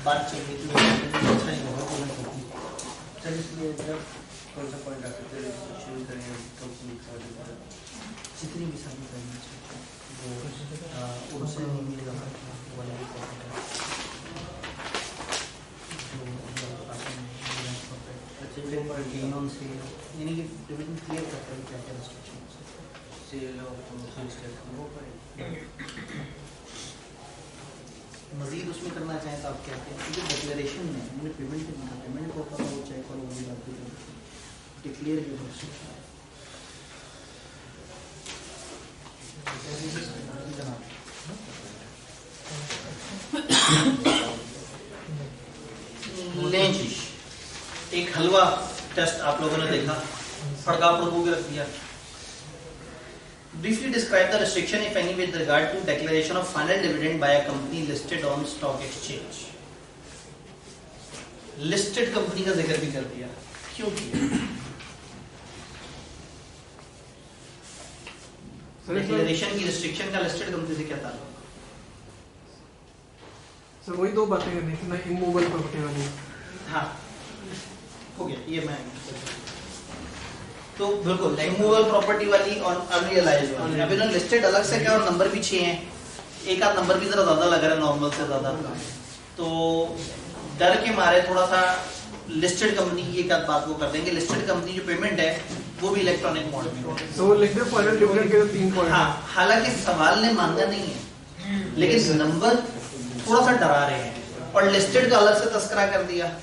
बात चल रही थी अच्छा नहीं होगा तो मैं कहती चल इसलिए जब कौन सा पॉइंट आते थे शुरू करेंगे कंपनी का जितनी भी सारी करनी चाहिए वो उनसे नहीं मिलेगा वाले अच्छा गेन ऑन सेल यानी कि डिविडेंड क्लियर करता है क्या क्या रिस्ट्रिक्शन सेल और वो करें मजीद उसमें करना चाहें तो आप क्या कहते हैं डिक्लेरेशन में हमने पेमेंट करना पेमेंट को पता हो चाहे कौन वो भी बात डिक्लेयर की लेंच एक हलवा टेस्ट आप लोगों ने देखा फड़का फड़कू के रख दिया Briefly describe the restriction, if any, with regard to declaration of final dividend by a company listed on stock exchange. Listed company का जिक्र भी कर दिया, क्यों किया? Declaration की restriction का listed company से क्या ताल्लुक? सर वही दो बातें करनी थी ना, इमूवेबल प्रॉपर्टी वाली। हाँ, हो गया ये मैं तो बिल्कुल इमूवेबल प्रॉपर्टी वाली और अनरियलाइज्ड वाली। अभी ना लिस्टेड अलग से क्या और नंबर भी 6 हैं, एक आध नंबर भी जरा ज्यादा लग रहा है नॉर्मल से ज्यादा, तो डर के मारे थोड़ा सा लिस्टेड कंपनी की एक आध बात को कर देंगे। लिस्टेड कंपनी जो पेमेंट है वो भी इलेक्ट्रॉनिक मोड में है, तो लिख दे फाइनल डिविडेंड के 3 पॉइंट। हाँ, हालांकि सवाल ने मांगा नहीं है लेकिन नंबर थोड़ा सा डरा रहे हैं और लिस्टेड का अलग से तस्करा कर दिया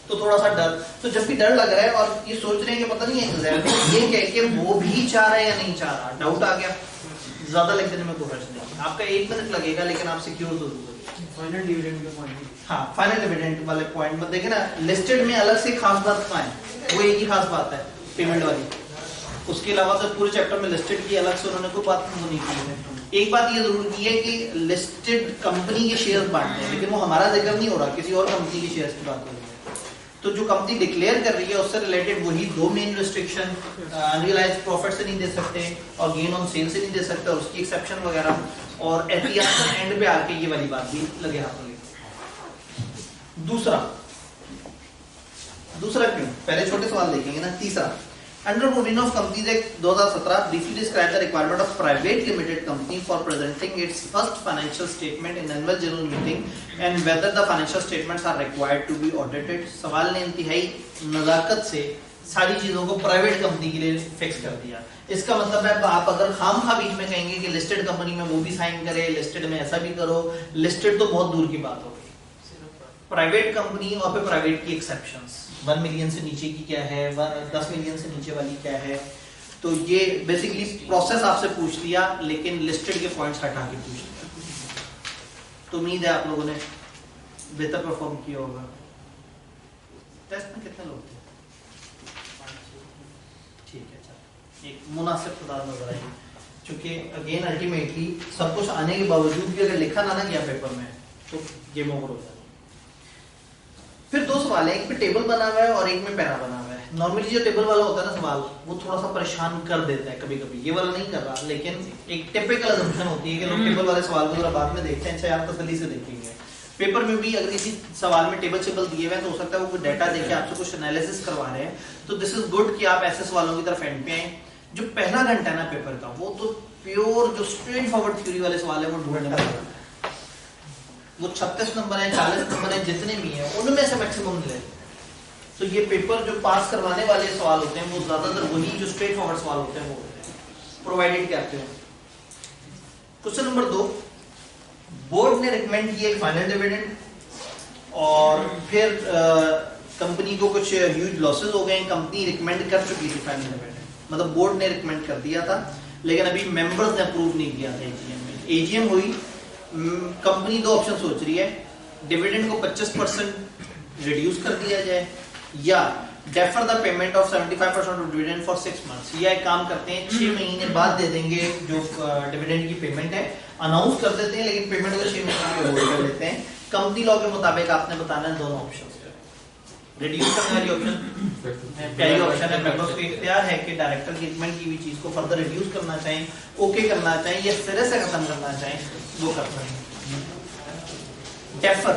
तो थोड़ा सा डर। तो जब भी डर लग रहा है और ये सोच रहे हैं कि पता नहीं है एग्जाम ये कह के वो भी चाह रहा है या नहीं चाह रहा, डाउट आ गया, ज्यादा लिख देने में कोई हर्ज नहीं, आपका 1 मिनट लगेगा लेकिन आप सिक्योर जरूर हो। फाइनल डिविडेंड का पॉइंट, हाँ फाइनल डिविडेंड वाले पॉइंट में देखे ना, लिस्टेड में अलग से खास बात कहाँ है, वो एक ही खास बात है पेमेंट वाली, उसके अलावा तो पूरे चैप्टर में लिस्टेड की अलग से उन्होंने कोई बात नहीं की है। एक बात ये जरूर की है कि लिस्टेड कंपनी के शेयर बांटते हैं लेकिन वो हमारा जिक्र नहीं हो रहा, किसी और कंपनी के शेयर्स की बात हो रही है। तो जो कंपनी डिक्लेयर कर रही है उससे रिलेटेड वही 2 मेन रिस्ट्रिक्शन, अनरियलाइज्ड प्रॉफिट से नहीं दे सकते और गेन ऑन सेल से नहीं दे सकते और उसकी एक्सेप्शन वगैरह, और एहतियात एंड पे आके ये वाली बात भी लगे हाथ में। दूसरा क्यों, पहले छोटे सवाल देखेंगे ना। तीसरा, Under Provision of Companies Act 2017, briefly describe the requirement of private limited company for presenting its first financial statement in annual general meeting and whether the financial statements are required to be audited. सवाल ने इंतहाई नजाकत से सारी चीजों को private company के लिए fix कर दिया। इसका मतलब है आप अगर खामखा बीच में कहेंगे कि लिस्टेड कंपनी में वो भी साइन करे, लिस्टेड में ऐसा भी करो, लिस्टेड तो बहुत दूर की बात हो गई, प्राइवेट कंपनी और फिर प्राइवेट की एक्सेप्शंस, 1 मिलियन से नीचे की क्या है, 10 मिलियन से नीचे वाली क्या है, तो ये बेसिकली प्रोसेस आपसे पूछ लिया लेकिन लिस्टेड के पॉइंट्स हटा के पूछ लिया। तो उम्मीद है आप लोगों ने बेहतर परफॉर्म किया होगा। टेस्ट में कितने लोग थे? ठीक है, चलो एक मुनासिब तादाद नजर आई, क्योंकि अगेन अल्टीमेटली सब कुछ आने के बावजूद भी अगर लिखा ना गया पेपर में तो गेम ओवर हो जाता है। फिर 2 सवाल है, एक में टेबल बना हुआ है और एक में पैरा बना हुआ है। नॉर्मली जो टेबल वाला होता है ना सवाल, वो थोड़ा सा परेशान कर देता है कभी कभी, ये वाला नहीं कर रहा, लेकिन एक टिपिकल असम्पशन होती है कि लोग टेबल वाले सवाल को जरा बाद में देखते हैं, अच्छा यार तसल्ली से देखेंगे। पेपर में भी अगर किसी सवाल में टेबल दिए हुए हैं तो हो सकता है वो कोई डाटा देके आपसे कुछ एनालिसिस करवा रहे हैं, तो दिस इज गुड कि आप ऐसे सवालों की तरफ एंड पे आए। जो पहला घंटा है ना पेपर का, वो तो प्योर जो स्ट्रेट फॉरवर्ड थ्योरी वाले सवाल है वो ढूंढने में, वो 36 नंबर है, 40 नंबर है, जितने भी हैं उनमें से मैक्सिमम ले। तो ये पेपर जो पास करवाने वाले सवाल होते हैं वो ज्यादातर वही जो स्ट्रेट फॉरवर्ड सवाल होते हैं वो होते हैं, प्रोवाइडेड करते हैं। क्वेश्चन नंबर 2, बोर्ड ने रिकमेंड किया एक फाइनल डिविडेंड और फिर कंपनी को कुछ ह्यूज लॉसेस हो गए, कंपनी रिकमेंड कर चुकी थी फाइनल डिविडेंड, मतलब बोर्ड ने रिकमेंड कर दिया था लेकिन अभी मेंबर्स ने अप्रूव नहीं किया था। एजीएम हुई, कंपनी 2 ऑप्शन सोच रही है, डिविडेंड को 25% रिड्यूस कर दिया जाए या defer the payment of 75% of dividend for 6 months, या एक काम करते हैं 6 महीने बाद दे देंगे जो डिविडेंड की पेमेंट है, अनाउंस कर देते हैं लेकिन पेमेंट को 6 महीने के होल्ड कर लेते हैं। कंपनी लॉ के मुताबिक आपने बताना है दोनों ऑप्शन, रिड्यूस करने वाली ऑप्शन पहली ऑप्शन है, मेंबर्स को इख्तियार है कि डायरेक्टर की रिकमेंड की हुई चीज को फर्दर रिड्यूस करना चाहें, ओके करना चाहें या सिरे से खत्म करना चाहें, वो कर सकते हैं। डेफर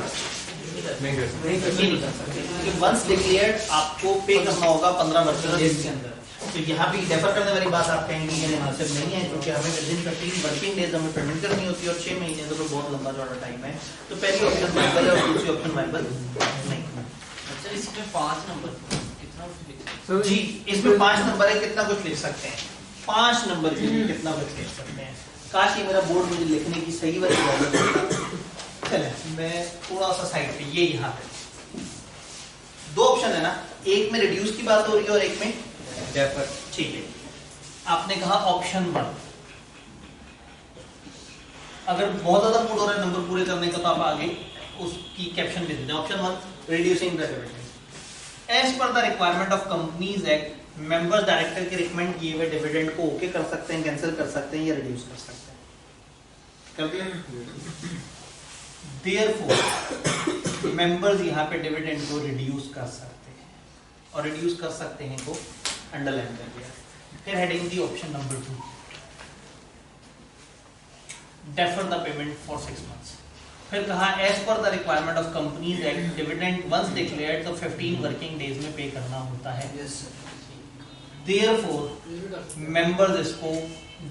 नहीं कर सकते क्योंकि वंस डिक्लेयर्ड आपको पे करना होगा 15 वर्किंग डेज के अंदर। तो यहाँ भी डेफर करने वाली बात आप कहेंगे ये मुनासिब नहीं है क्योंकि हमें विद इन 15 वर्किंग डेज हमें पेमेंट करनी होती है और 6 महीने तो बहुत लंबा चौड़ा टाइम है। तो पहली ऑप्शन वाइबल है और दूसरी ऑप्शन वाइबल नहीं। अच्छा इसमें 5 नंबर कितना सर जी इसमें 5 नंबर है, कितना कुछ लिख सकते हैं 5 नंबर के लिए कितना कुछ लिख सकते हैं। काश ये मेरा बोर्ड मुझे लिखने की सही वाली इजाजत देता। चले मैं थोड़ा सा साइड पे ये यहाँ पे 2 ऑप्शन है ना, एक में रिड्यूस की बात हो रही है और एक में डेफर। ठीक है आपने कहा ऑप्शन 1। अगर बहुत ज्यादा मूड हो रहा है नंबर पूरे करने का तो आप आगे उसकी कैप्शन दे देते हैं। Option 1 reducing the dividend as per the requirement of companies act members director के रिकमेंड किए हुए डिविडेंड को ओके कर सकते हैं, कैंसिल कर सकते हैं या रिड्यूस कर सकते हैं। कर दिया। देयरफॉर मेंबर्स यहाँ पे डिविडेंड को रिड्यूस कर सकते हैं और रिड्यूस कर सकते हैं को अंडरलाइन कर दिया। फिर हेडिंग दी option number 2 defer the payment for 6 months. फिर कहा as per the requirement of companies act dividend once declared तो 15 वर्किंग डेज में पे करना होता है। देयरफॉर मेंबर्स इसको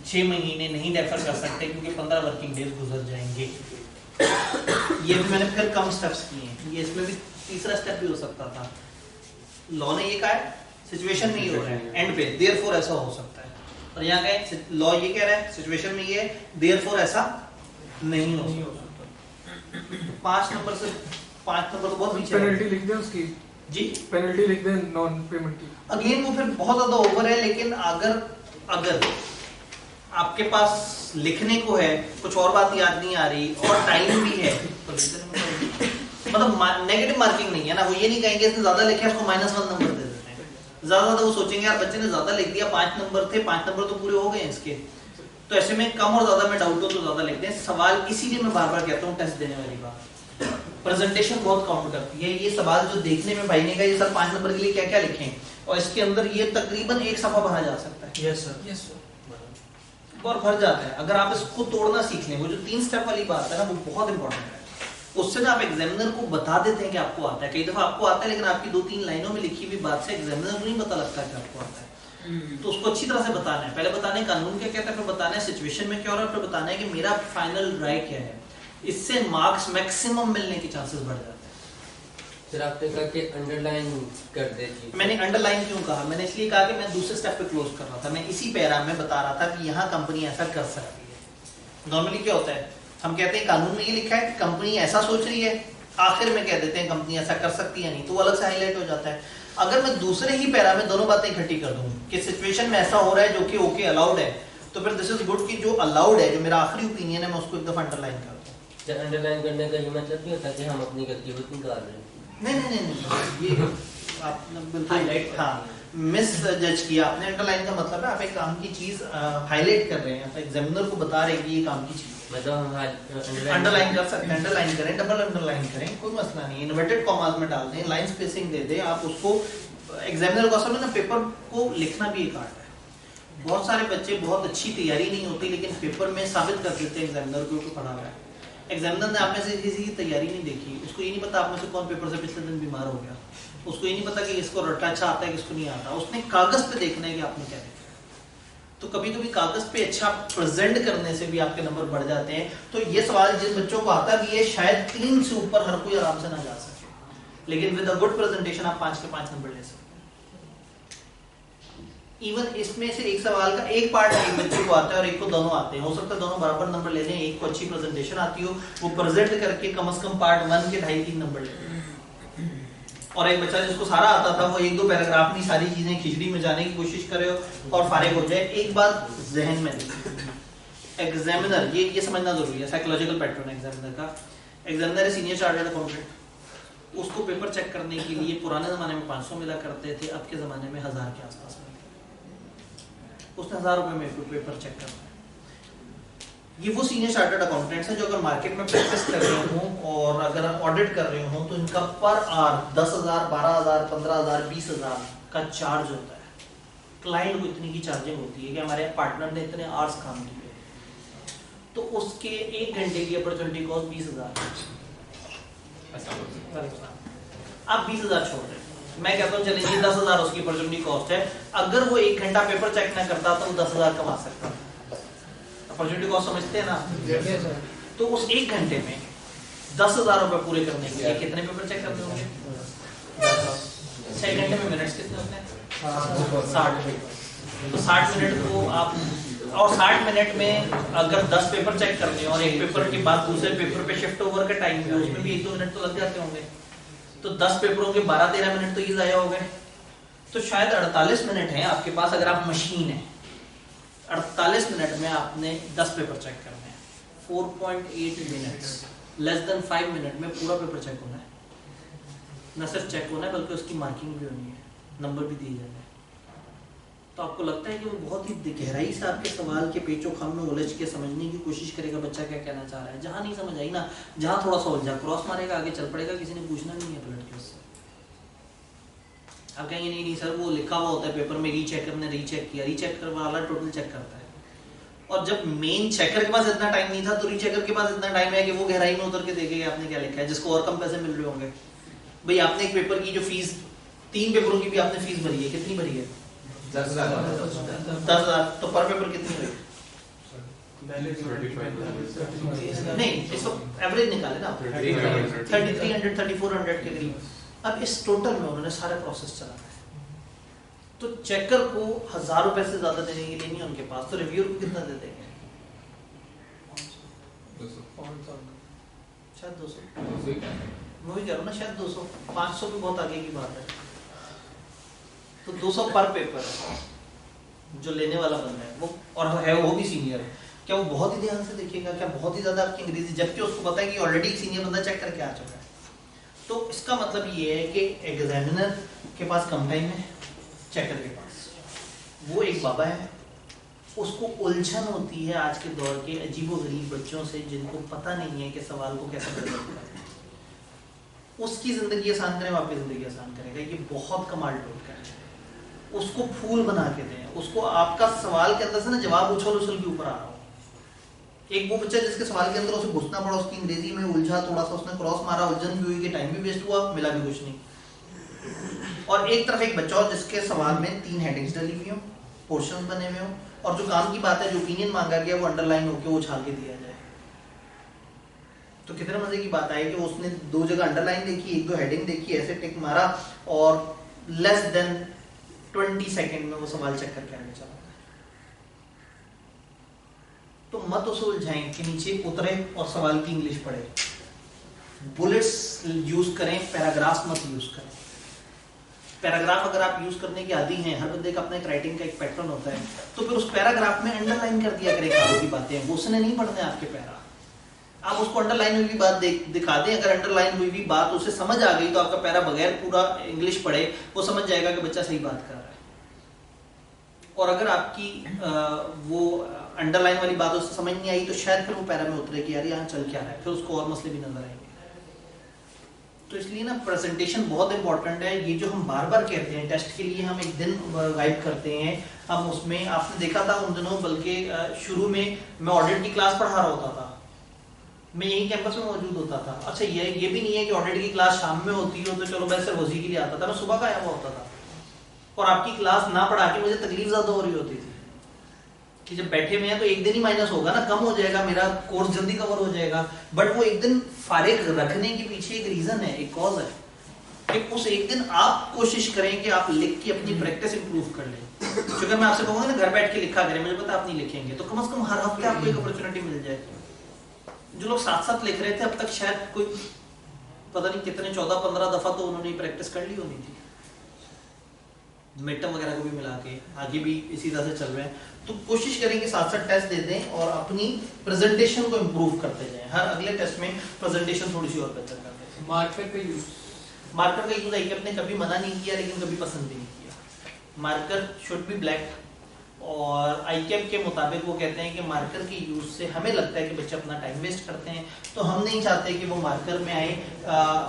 6 महीने नहीं डेफर कर सकते क्योंकि 15 वर्किंग डेज गुजर जाएंगे। ये भी मैंने फिर कम स्टेप्स किए हैं, ये इसमें भी तीसरा स्टेप भी हो सकता था। लॉ ने ये कहा है सिचुएशन में ये हो रहा है एंड पे देयरफॉर ऐसा हो सकता है और यहाँ का लॉ ये कह रहा है सिचुएशन में ये है देयरफॉर ऐसा नहीं हो सकता। 5 नंबर से 5 नंबर तो बहुत पीछे पेनल्टी लिख दें उसकी। जी पेनल्टी लिख दें नॉन पेमेंट की। अगेन वो फिर बहुत ज्यादा ओवर है, लेकिन अगर आपके पास लिखने को है कुछ और बात याद नहीं आ रही और टाइम भी है तो मतलब नेगेटिव मार्किंग नहीं है ना, वो ये नहीं कहेंगे इसने ज्यादा लिखा है उसको -1 नंबर दे देते हैं। ज्यादा तो वो सोचेंगे यार बच्चे ने ज्यादा लिख दिया 5 नंबर थे 5 नंबर तो पूरे हो गए इसके, तो ऐसे में कम और ज्यादा में डाउट हो तो ज्यादा लिखते हैं। सवाल इसीलिए मैं बार बार कहता हूँ टेस्ट देने वाली बात प्रेजेंटेशन बहुत काउंट करती है। ये सवाल जो देखने में भाई ने कहा ये सर 5 नंबर के लिए क्या क्या लिखें और इसके अंदर ये तकरीबन 1 सफा भरा जा सकता है। यस सर और भर जाता है अगर आप इसको तोड़ना सीख लें। वो जो 3 स्टेप वाली बात है ना वो बहुत इंपॉर्टेंट है। उससे ना आप एग्जामिनर को बता देते हैं कि आपको आता है। कई दफा आपको आता है लेकिन आपकी 2-3 लाइनों में लिखी हुई बात से एग्जामिनर को नहीं पता लगता कि आपको आता है। तो उसको अच्छी तरह से बताना है। पहले बताना है कानून क्या कहता है, फिर बताना है सिचुएशन में क्या हो रहा है, फिर बताना है कि मेरा फाइनल राय क्या है। इससे मार्क्स मैक्सिमम मिलने के चांसेस बढ़ जाते हैं। सर आपने कहा कि अंडरलाइन कर दीजिए। मैंने अंडरलाइन क्यों कहा, मैंने इसलिए कहा कि मैं दूसरे स्टेप पे क्लोज कर रहा था। मैं इसी पैरा में बता रहा था कि यहाँ कंपनी ऐसा कर सकती है। नॉर्मली क्या होता है हम कहते हैं कानून में ये लिखा है कंपनी ऐसा सोच रही है, आखिर में कह देते हैं कंपनी ऐसा कर सकती है नहीं, तो वो अलग से हाईलाइट हो जाता है। अगर मैं दूसरे ही पैरा में दोनों बातें इकट्ठी कर दूं कि सिचुएशन में ऐसा हो रहा है जो कि ओके अलाउड है, तो फिर दिस इज गुड कि जो अलाउड है जो मेरा आखिरी ओपिनियन है मैं उसको एक दफा अंडरलाइन कर दूं। अंडरलाइन करने का ये मतलब नहीं होता कि हम अपनी गलती को निकाल रहे हैं। नहीं ये आपने बिल्कुल हाईलाइट हाँ मिस जज किया आपने। अंडरलाइन का मतलब है आप एक काम की चीज हाईलाइट कर रहे हैं, आप एग्जामिनर को बता रहे हैं कि ये काम की चीज मतलब अंडरलाइन कर सकते हैं। अंडरलाइन करें, डबल अंडरलाइन करें, कोई मसला नहीं। इन्वर्टेड कॉमास में डाल दें, लाइन स्पेसिंग दे दें, आप उसको एग्जामिनर को असल में ना पेपर को लिखना भी एक आर्ट है। बहुत सारे बच्चे बहुत अच्छी तैयारी नहीं होती लेकिन पेपर में साबित कर देते हैं एग्जामिनर को कि पढ़ा हुआ है। एग्जामिनर ने आप में से किसी की तैयारी नहीं देखी, उसको ये नहीं पता आप में से कौन पेपर से पिछले दिन बीमार हो गया, उसको ये नहीं पता कि इसको रट्टा अच्छा आता है किसको नहीं आता। उसने कागज पे देखना है कि आपने क्या देखा। तो कभी कभी कागज पे अच्छा प्रेजेंट करने से भी आपके नंबर बढ़ जाते हैं। तो ये सवाल जिन बच्चों को आता भी है शायद 3 से ऊपर हर कोई आराम से ना जा सके, लेकिन विद अ गुड प्रेजेंटेशन आप 5 के 5 नंबर ले सकते हैं। इवन इसमें से एक सवाल का एक पार्ट एक बच्चे को आता है और एक को दोनों आते हैं। हो सकता है दोनों बराबर नंबर ले लें, एक को अच्छी प्रेजेंटेशन आती हो, वो प्रेजेंट करके कम से कम पार्ट 1 के 2.5-3 नंबर ले लें। और एक बच्चा जिसको सारा आता था वो 1-2 पैराग्राफ में सारी चीजें खिचड़ी में जाने की कोशिश करे और फारिग हो जाए। एक बात जहन में रखिए, एग्जामिनर ये समझना जरूरी है, साइकोलॉजिकल पैटर्न एग्जामिनर का। एग्जामिनर है सीनियर चार्टर्ड अकाउंटेंट, उसको पेपर चेक करने के लिए पुराने जमाने में 500 मिला करते थे, अब के जमाने में 1000 के आसपास मिलते। उसने 1000 रुपए में पेपर चेक करना है। ये वो सीनियर चार्टर्ड अकाउंटेंट्स हैं जो अगर मार्केट में प्रैक्टिस कर रहे हों और अगर ऑडिट कर रहे हों तो इनका पर आवर 10,000, 12,000, 15,000, 20,000 का चार्ज होता है। क्लाइंट को इतनी की चार्जिंग होती है कि हमारे पार्टनर ने इतने आवर्स काम किए तो उसके 1 घंटे की अपॉर्चुनिटी कॉस्ट 20,000। आप 20,000 छोड़ रहे हैं, मैं कहता हूँ चलिए 10,000 उसकी अपॉर्चुनिटी कॉस्ट है। अगर वो 1 घंटा पेपर चेक ना करता तो वो 10,000 कमा सकता। अपॉर्चुनिटी कॉस्ट समझते हैं ना? तो उस 1 घंटे में 10,000 रुपए पूरे करने के लिए कितने पेपर चेक करने होंगे? 6 घंटे में मिनट्स कितने होते हैं? 60 पेपर। तो 60 मिनट को आप, और 60 मिनट में अगर 10 पेपर चेक करने और एक पेपर के बाद दूसरे पेपर पे शिफ्ट ओवर का टाइम है, उसमें भी 1-2 मिनट तो लग जाते होंगे। तो 10 पेपरों के 12-13 मिनट तो ये जाया हो गए। तो शायद 48 मिनट है आपके पास, अगर आप मशीन है 48 मिनट में आपने 10 पेपर चेक करने हैं। 4.8 मिनट्स, लेस देन 5 मिनट में पूरा पेपर चेक होना है। न सिर्फ चेक होना है बल्कि उसकी मार्किंग भी होनी है, नंबर भी दिए जाने हैं। तो आपको लगता है कि वो बहुत ही गहराई से आपके सवाल के पेचो खाम में उलझ के समझने की कोशिश करेगा बच्चा क्या कहना चाह रहा है। जहां नहीं समझ आई ना, जहां थोड़ा सा उलझा, क्रॉस मारेगा, आगे चल पड़ेगा, किसी ने पूछना नहीं है पलट के उससे। आप कहेंगे नहीं सर वो लिखा हुआ होता है पेपर में, रीचेकर ने रीचेक किया, रीचेकर वाला टोटल चेक करता है। और जब मेन चेकर के पास इतना टाइम नहीं था तो रीचेकर के पास इतना टाइम है कि वो गहराई में उतर के देखेगा आपने क्या लिखा है, जिसको और कम पैसे मिल रहे होंगे। भाई आपने एक पेपर की जो फीस, 3 पेपरों की भी आपने फीस भरी है, कितनी भरी है? 10,000। तो पर पेपर कितनी हुई? नहीं, इसको एवरेज निकाले ना, 3300 3400 के करीब। अब इस टोटल में उन्होंने सारे प्रोसेस चलाना है, तो चेकर को 1000 रुपए से ज्यादा देने के लिए नहीं उनके पास, तो रिव्यूअर को कितना दे देंगे? शायद 200। मैं भी कह रहा हूँ ना, शायद 200। 500 भी बहुत आगे की बात है। तो 200 पर पेपर जो लेने वाला बंदा है वो, और है वो भी सीनियर, क्या वो बहुत ही ध्यान से देखेगा? क्या बहुत ही ज्यादा आपकी अंग्रेजी, जबकि उसको पता है कि ऑलरेडी सीनियर बंदा चेक करके आ चुका है। तो इसका मतलब ये है कि एग्जामिनर के पास कम टाइम है, चेकर के पास वो एक बाबा है, उसको उलझन होती है आज के दौर के अजीबोगरीब बच्चों से जिनको पता नहीं है कि सवाल को कैसे प्रेजेंट करें। उसकी जिंदगी आसान करें, आपकी जिंदगी आसान करेगा। ये बहुत कमाल टोटका है। उसको फूल बना के दें, उसको आपका सवाल के अंदर से ना जवाब उछल उछल के ऊपर आ रहा हो। एक वो बच्चा जिसके सवाल के अंदर उसे घुसना पड़ा, उसकी अंग्रेजी में उलझा, थोड़ा सा उसने क्रॉस मारा, उलझन भी हुई, कि टाइम भी वेस्ट हुआ, मिला भी कुछ नहीं। और एक तरफ एक बच्चा हो जिसके सवाल में 3 हेडिंग्स डली हुई हो, पोर्शन बने हुए हो, और जो काम की बात है, जो ओपिनियन मांगा गया, वो अंडरलाइन होकर वो उछाल के दिया जाए। तो कितने मजे की बात आई कि उसने 2 जगह अंडरलाइन देखी, 1-2 हेडिंग देखी, ऐसे टिक मारा, और लेस देन 20 सेकेंड में वो सवाल चेक करके आगे चला। तो मत उसे उलझाएं कि नीचे उतरे और सवाल की इंग्लिश पढ़े। बुलेट्स यूज करें, पैराग्राफ मत यूज करें। पैराग्राफ अगर आप यूज करने के आदी हैं, हर बंदे का अपना एक राइटिंग का एक पैटर्न होता है, तो फिर उस पैराग्राफ में अंडरलाइन कर दिया करें काम की बातें, वो उसने नहीं पढ़ने आपके पैरा। आप उसको अंडरलाइन हुई भी बात दिखा दें, अगर अंडरलाइन हुई भी बात उसे समझ आ गई तो आपका पैरा बगैर पूरा इंग्लिश पढ़े वो समझ जाएगा कि बच्चा सही बात कर रहा है। और अगर आपकी वो अंडरलाइन वाली बात उसे समझ नहीं आई तो शायद फिर वो पैरा में उतरे कि यार यहाँ चल क्या रहा है, फिर उसको और मसले भी नजर आएंगे। तो इसलिए ना प्रेजेंटेशन बहुत इंपॉर्टेंट है। ये जो हम बार बार कहते हैं, टेस्ट के लिए हम एक दिन गाइड करते हैं, हम उसमें आपने देखा था उन दिनों, बल्कि शुरू में मैं ऑडिट की क्लास पढ़ा रहा होता था, मैं यही कैंपस में मौजूद होता था। अच्छा ये भी नहीं है कि ऑडिट की क्लास शाम में होती हो तो चलो मैं सिर्फ वजी के लिए आता था, मैं सुबह का आया हुआ होता था। और आपकी क्लास ना पढ़ा के मुझे तकलीफ ज्यादा हो रही होती थी कि जब बैठे हुए हैं तो एक दिन ही माइनस होगा ना, कम हो जाएगा, मेरा कोर्स जल्दी कवर हो जाएगा। बट वो एक दिन फारिग रखने के पीछे एक रीजन है, एक कॉज है कि उस एक दिन आप कोशिश करें कि आप लिख के अपनी प्रैक्टिस इंप्रूव कर लें। क्योंकि मैं आपसे कहूंगा ना घर बैठ के लिखा करें, मुझे पता आप नहीं लिखेंगे, तो कम से कम हर हफ्ते आपको एक अपॉर्चुनिटी मिल जाए। जो लोग साथ साथ लिख रहे थे अब तक शायद कोई पता नहीं कितने 14-15 दफा तो उन्होंने प्रैक्टिस कर ली होनी थी, मिड टर्म वगैरह को भी मिला के, आगे भी इसी तरह से चल रहे हैं। तो कोशिश करें कि साथ साथ टेस्ट दे दें और अपनी प्रेजेंटेशन को इम्प्रूव करते जाएं। हर अगले टेस्ट में प्रेजेंटेशन थोड़ी सी और बेहतर करते हैं। मार्कर का यूज आईकेएफ ने कभी मना नहीं किया, लेकिन कभी पसंद भी नहीं किया। मार्कर शुड बी ब्लैक, और आईकेएफ के मुताबिक वो कहते हैं कि मार्कर के यूज से हमें लगता है कि बच्चे अपना टाइम वेस्ट करते हैं, तो हम नहीं चाहते कि वो मार्कर में आए।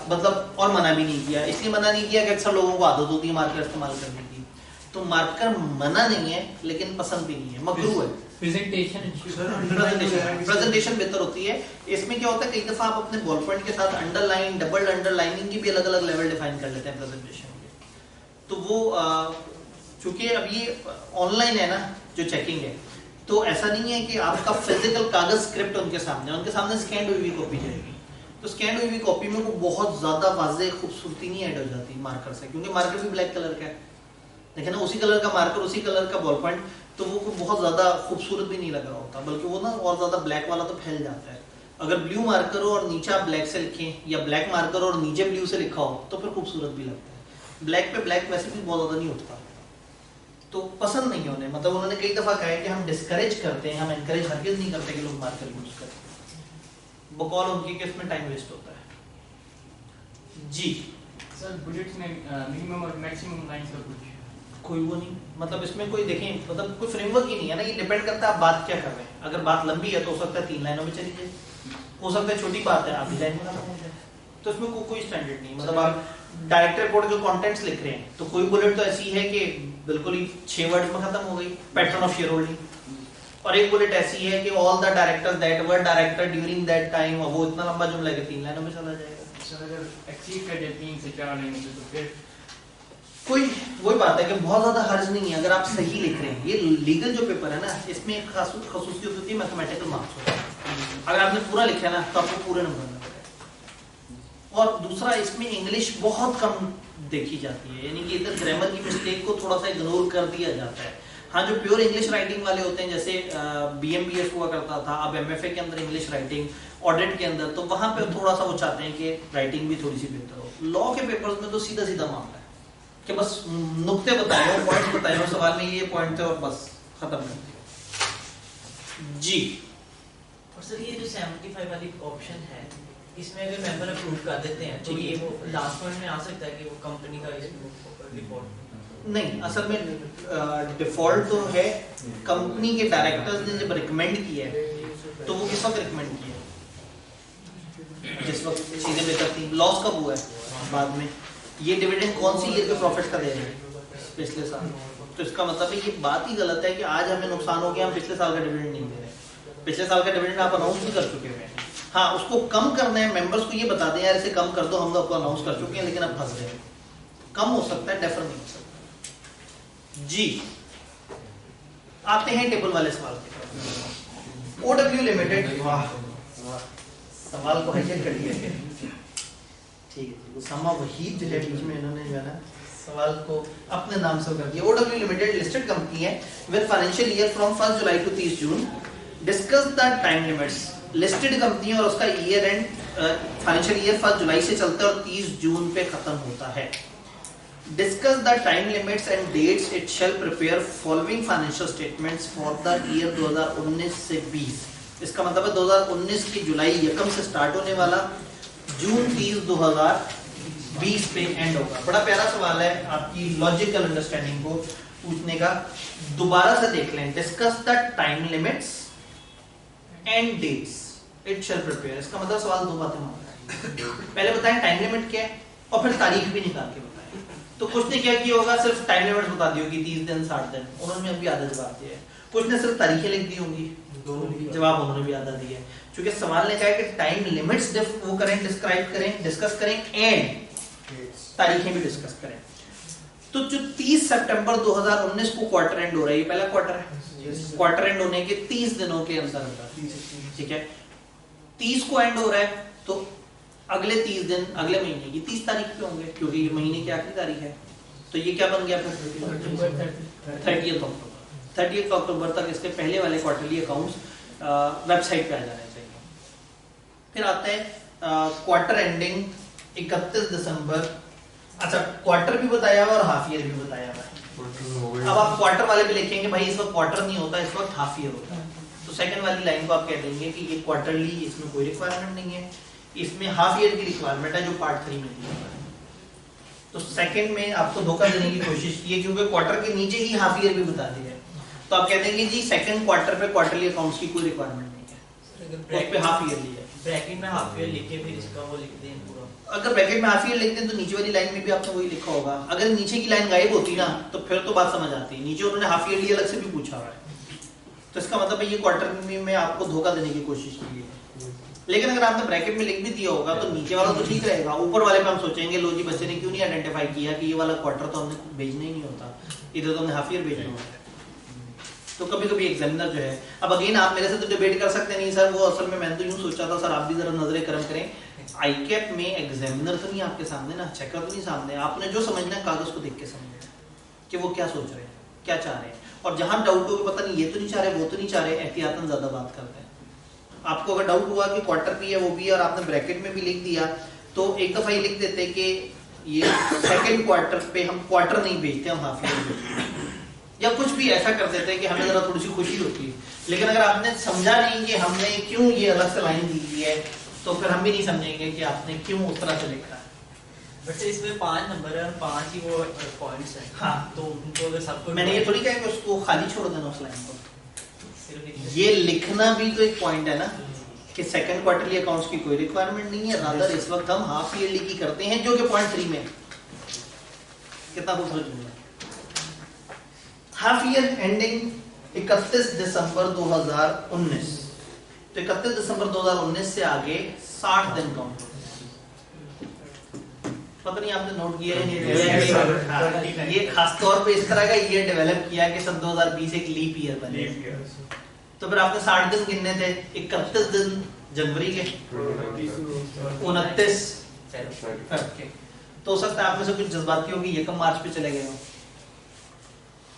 मतलब और मना भी नहीं किया, इसलिए मना नहीं किया कि अक्सर लोगों को आदत होती है मार्कर इस्तेमाल करने की, तो मार्कर मना नहीं है लेकिन पसंद भी नहीं है, मकरू है। प्रेजेंटेशन बेहतर होती है। इसमें क्या होता है, कई दफा आप अपने बॉल पॉइंट के साथ अंडरलाइन, डबल अंडरलाइनिंग की भी अलग अलग लेवल डिफाइन कर लेते हैं प्रेजेंटेशन के। तो वो चूंकि अब ये ऑनलाइन है ना जो चेकिंग है, तो ऐसा नहीं है कि आपका फिजिकल कागज स्क्रिप्ट उनके सामने स्कैन हुई हुई कॉपी जाएगी। तो स्कैन हुई हुई कॉपी में वो बहुत ज्यादा वाज़ेह खूबसूरती नहीं ऐड हो जाती मार्कर से, क्योंकि मार्कर भी ब्लैक कलर का है, लेकिन उसी कलर का मार्कर, उसी कलर का बॉल पॉइंट, तो वो बहुत ज्यादा खूबसूरत भी नहीं लग रहा होता, बल्कि वो ना और ज्यादा ब्लैक वाला तो फैल जाता है। अगर ब्लू मार्कर हो और नीचे आप ब्लैक से लिखें, या ब्लैक मार्कर और नीचे ब्लू से लिखा हो, तो फिर खूबसूरत भी लगता है। ब्लैक पे ब्लैक वैसे भी बहुत ज्यादा नहीं उठता, तो पसंद नहीं है उन्हें। मतलब उन्होंने कई दफा कहा है कि हम डिस्करेज करते हैं, हम एनकरेज हरगिज नहीं करते कि लोग मार्कर यूज करें, बकौल उनकी कि इसमें टाइम वेस्ट होता है। जी सर, बुलेट्स में मिनिमम और मैक्सिमम लाइंस का कुछ कोई वो नहीं, मतलब इसमें कोई देखें, मतलब कोई फ्रेमवर्क ही नहीं है ना, ये डिपेंड करता है आप बात क्या कर रहे हैं। अगर बात लंबी है तो हो सकता है 3 लाइनों में चली जाए, हो सकता है छोटी बात है आधी लाइन में खत्म हो जाए, तो इसमें कोई स्टैंडर्ड नहीं। मतलब आप डायरेक्ट रिपोर्ट के कंटेंट्स लिख रहे हैं तो कोई बुलेट तो ऐसी है कि बिल्कुल ही 6 वर्ड में खत्म हो गई, पैटर्न ऑफ शेयर होल्डिंग, और एक बुलेट ऐसी है कि all the directors that were director during that time, वो इतना लंबा जुमला है कि 3 लाइनों में चला जाएगा। सर, अगर एक्सीड कर जाए 3 से 4 लाइन तो फिर कोई वही बात है कि बहुत ज्यादा हर्ज नहीं है अगर आप सही लिख रहे हैं। ये लीगल जो पेपर है ना, इसमें एक खसूसियत होती है मैथमेटिकल मार्क्स होता है। अगर आपने पूरा लिखा है ना तो आपको पूरे नंबर मिलते हैं। और दूसरा, इसमें इंग्लिश बहुत कम देखी जाती है, यानी कि इधर ग्रामर की मिस्टेक को थोड़ा सा इग्नोर कर दिया जाता है। हाँ, जो प्योर इंग्लिश राइटिंग वाले होते हैं, जैसे BMBS हुआ करता था, अब MFA के अंदर इंग्लिश राइटिंग, ऑडिट के अंदर, तो वहां पे थोड़ा सा वो चाहते हैं कि राइटिंग भी थोड़ी सी बेहतर हो। लॉ के पेपर्स में तो सीधा सीधा मामला है कि बस नुक्ते बताए हो, पॉइंट्स बताए हो, सवाल में ये पॉइंट थे और बस खत्म कर दिया। जी और सर, ये जो 75 वाली ऑप्शन है, इसमें अगर मेंबर अप्रूव कर देते हैं तो ये वो लास्ट पॉइंट में आ सकता है कि वो कंपनी का रिपोर्ट नहीं, असल में डिफॉल्ट तो है कंपनी के डायरेक्टर्स ने जब रिकमेंड किया है तो वो किस वक्त रिकमेंड किया है, जिस वक्त चीजें बेहतर थी। लॉस कब हुआ है? बाद में। ये डिविडेंड कौन सी ईयर के प्रॉफिट का दे रहे हैं? पिछले साल। तो इसका मतलब है ये बात ही गलत है कि आज हमें नुकसान हो गया, हम पिछले साल का डिविडेंड नहीं दे रहे। पिछले साल का डिविडेंड आप अनाउंस भी कर चुके हैं। हाँ, उसको कम करना है, मेंबर्स को ये बता दें यार इसे कम कर दो, हम आपको अनाउंस कर चुके हैं लेकिन अब फंस गए। कम हो सकता है, डेफर नहीं हो सकता। जी आते हैं टेबल वाले सवाल के तरफ। OW लिमिटेड, वाह सवाल को हाईलाइट कर दिया है। ठीक है, उसामा वहीद जो है बीच में इन्होंने जो है ना सवाल को अपने नाम से कर दिया। OW लिमिटेड लिस्टेड कंपनी है with financial year from 1 July to 30 June. Discuss the time limits. Listed company और उसका ईयर एंड फाइनेंशियल ईयर 1 जुलाई से चलता है और 30 जून पे खत्म होता है। Discuss the time limits and dates it shall prepare following financial statements for the year 2019 से 20। इसका मतलब है 2019 की जुलाई 1 से स्टार्ट होने वाला, जून 30 2020 पे एंड होगा। बड़ा प्यारा सवाल है, आपकी लॉजिकल अंडरस्टैंडिंग को पूछने का। दोबारा से देख लें। Discuss the time limits and dates it shall prepare। इसका मतलब सवाल दो बातें मांग रहा है। पहले बताएं टाइम लिमिट क्या है और फिर तारीख भी निकाल के बताएं। तो कुछ ने क्या किया होगा, सिर्फ टाइम लिमिट बता दी होगी 30 दिन 60 दिन, उन्होंने अभी आधा जवाब दिया है। कुछ ने सिर्फ तारीखें लिख दी होंगी, जवाब उन्होंने भी आधा दिया है। क्योंकि सवाल ने कहा कि टाइम लिमिट्स वो करें, डिस्क्राइब करें, डिस्कस करें एंड तारीखें भी डिस्कस करें। तो जो 30 सितंबर 2019 को क्वार्टर एंड हो रहा है, ये पहला क्वार्टर है, क्वार्टर एंड होने के 30 दिनों के अंदर, ठीक है, 30 को एंड हो रहा है तो अगले 30 दिन अगले महीने की 30 तारीख पे होंगे, क्योंकि ये महीने की आखिरी तारीख है। तो ये क्या बन गया फिर 30 अक्टूबर तक इसके पहले वाले क्वार्टरली अकाउंट्स वेबसाइट पे आ जाने चाहिए। फिर आता है क्वार्टर एंडिंग 31 दिसंबर। अच्छा, क्वार्टर भी बताया हुआ और हाफ ईयर भी बताया हुआ है। अब आप क्वार्टर वाले भी लिखेंगे भाई इस वक्त क्वार्टर नहीं होता, इस वक्त हाफ ईयर होता है, तो सेकंड वाली लाइन को आप कह देंगे कि ये क्वार्टरली, इसमें कोई रिक्वायरमेंट नहीं है, इसमें हाफ ईयर की रिक्वायरमेंट है जो पार्ट 3 में दी है। तो सेकंड में आपको धोखा देने की कोशिश की है, क्योंकि क्वार्टर के नीचे ही हाफ ईयर भी बता दिया है। तो आप कह देंगे जी सेकंड क्वार्टर पे क्वार्टरली अकाउंट्स की कोई रिक्वायरमेंट नहीं है, उस पे हाफ ईयरली है। ब्रैकेट में हाफ ईयर लिखे फिर इसका वो लिख दें पूरा। अगर ब्रैकेट में हाफ ईयर लिखते हैं तो नीचे वाली लाइन में भी आपने वही लिखा होगा। अगर नीचे की लाइन गायब होती ना तो फिर तो बात समझ आती। नीचे उन्होंने हाफ ईयरली अलग से भी पूछा हुआ है, तो इसका मतलब है ये क्वार्टर में आपको धोखा देने की कोशिश की है। लेकिन अगर आपने ब्रैकेट में लिख भी दिया होगा तो नीचे वाला तो ठीक रहेगा, ऊपर वाले पे हम सोचेंगे लो जी बच्चे ने क्यों नहीं आइडेंटिफाई किया कि ये वाला क्वार्टर तो हमने भेजना ही नहीं होता, इधर तो हमने हाफ ईयर भेजना होता है। तो कभी कभी एग्जामिनर जो है, अब अगेन आप मेरे से तो डिबेट कर सकते नहीं सर, वो असल में मैंने तो यूं सोचा था सर, आप भी जरा नजरें करम करें। आईकैप में एग्जामिनर तो नहीं आपके सामने ना, चेकर तो नहीं सामने, आपने जो समझना है कागज को देख के समझना कि वो क्या सोच रहे हैं, क्या चाह रहे हैं। और जहां डाउट हो पता नहीं ये तो नहीं चाह रहे, वो तो नहीं चाह रहे, एहतियातन ज्यादा बात करते हैं। आपको अगर डाउट हुआ कि क्वार्टर भी है वो भी है और आपने ब्रैकेट में भी लिख दिया, तो एक दफा ये लिख देते कि ये सेकंड क्वार्टर पे हम क्वार्टर नहीं भेजते, हम हाफ ईयर भेजते हैं, या कुछ भी ऐसा कर देते हैं कि हमें जरा थोड़ी सी खुशी होती है। लेकिन अगर आपने समझा नहीं कि हमने क्यों ये अलग से लाइन दी है, तो फिर हम भी नहीं समझेंगे कि आपने क्यों उस तरह से लिखा है। बट इसमें 5 नंबर है और 5 ही वो पॉइंट्स हैं। हाँ, तो उनको अगर सबको मैंने ये थोड़ी कहा कि उसको खाली छोड़ देना उस लाइन को, सिर्फ ये लिखना भी तो एक पॉइंट है ना कि सेकंड क्वार्टरली अकाउंट्स की कोई रिक्वायरमेंट नहीं है, रादर इस वक्त हम हाफ ईयरली की करते हैं, जो कि पॉइंट 3 में कितना खूबसूरत जुमला। हाफ ईयर एंडिंग 31 दिसंबर 2019, तो 31 दिसंबर 2019 से आगे 60 दिन काउंट होते हैं। पता नहीं आपने नोट किया है नहीं, ये खास तौर पे इस तरह का ईयर डेवलप किया कि सन 2020 एक लीप ईयर बने, तो फिर आपने 60 दिन गिनने थे, 31 दिन जनवरी के, 29 फेब के, तो हो सकता है आप में से कुछ जज्बाती होगी ये कम मार्च पे चले गए हो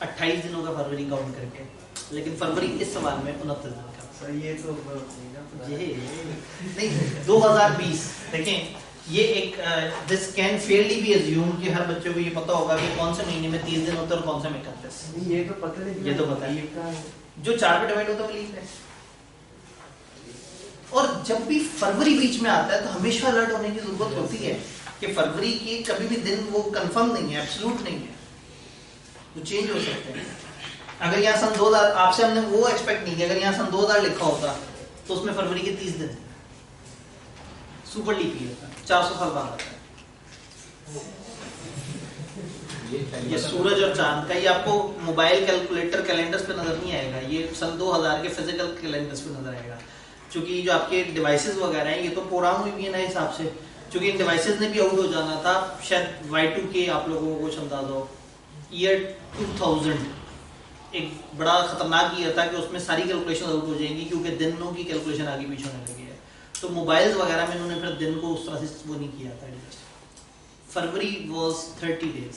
28 दिनों का फरवरी काउंट करके, लेकिन फरवरी इस सवाल में 29 दिन का। सर ये तो ये नहीं 2020 देखें, ये एक this can Fairlie B assume कि हर बच्चे को ये पता होगा कि कौन से महीने में 30 दिन होते हैं और कौन से में 31। ये तो पता नहीं, ये तो पता है, जो 4 पे डिवाइड होता है वो लीप है। और जब भी फरवरी बीच में आता है तो हमेशा अलर्ट होने की जरूरत होती है कि फरवरी की कभी भी दिन वो कंफर्म नहीं है, एब्सोल्यूट नहीं है, वो चेंज हो सकते हैं। अगर यहाँ सन 2000 आपसे हमने वो एक्सपेक्ट नहीं किया, अगर यहाँ सन 2000 लिखा होता तो उसमें फरवरी के 30 दिन सुपर लीप ईयर था, 400 साल बाद आता है। ये सूरज और चांद का, ये आपको मोबाइल कैलकुलेटर कैलेंडर्स पे नजर नहीं आएगा, ये सन 2000 के फिजिकल कैलेंडर्स पे नजर आएगा। क्योंकि जो आपके डिवाइसेस वगैरह हैं ये तो प्रोग्राम हुई भी है ना हिसाब से, क्योंकि इन डिवाइसेस ने भी आउट हो जाना था। शायद Y2K आप लोगों को कुछ अंदाजा हो, ईयर 2000 एक बड़ा खतरनाक ईयर था कि उसमें सारी कैलकुलेशन आउट हो जाएंगी, क्योंकि दिनों की कैलकुलेशन आगे पीछे होने लगी है। तो मोबाइल्स वगैरह में उन्होंने फिर दिन को उस तरह से वो नहीं किया था। February was 30 days,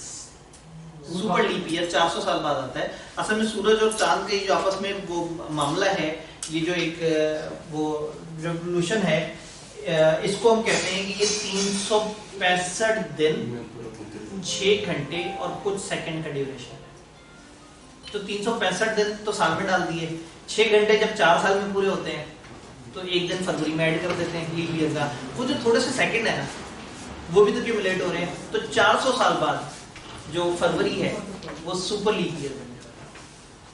super leap year 400 साल बाद आता है। असल में सूरज और चांद के जो आपस में वो मामला है, ये जो एक वो रेवोल्यूशन है, इसको हम कहते हैं कि ये 365 दिन 6 घंटे और कुछ सेकंड का ड्यूरेशन है। तो 365 दिन तो साल में डाल दिए, 6 घंटे जब 4 साल में पूरे होते हैं तो एक दिन फरवरी में ऐड कर देते हैं लीप ईयर का। वो जो थोड़े से सेकंड है ना वो भी तो क्यूमुलेट हो रहे हैं, तो 400 साल बाद जो फरवरी है वो सुपर लीप ईयर बन जाता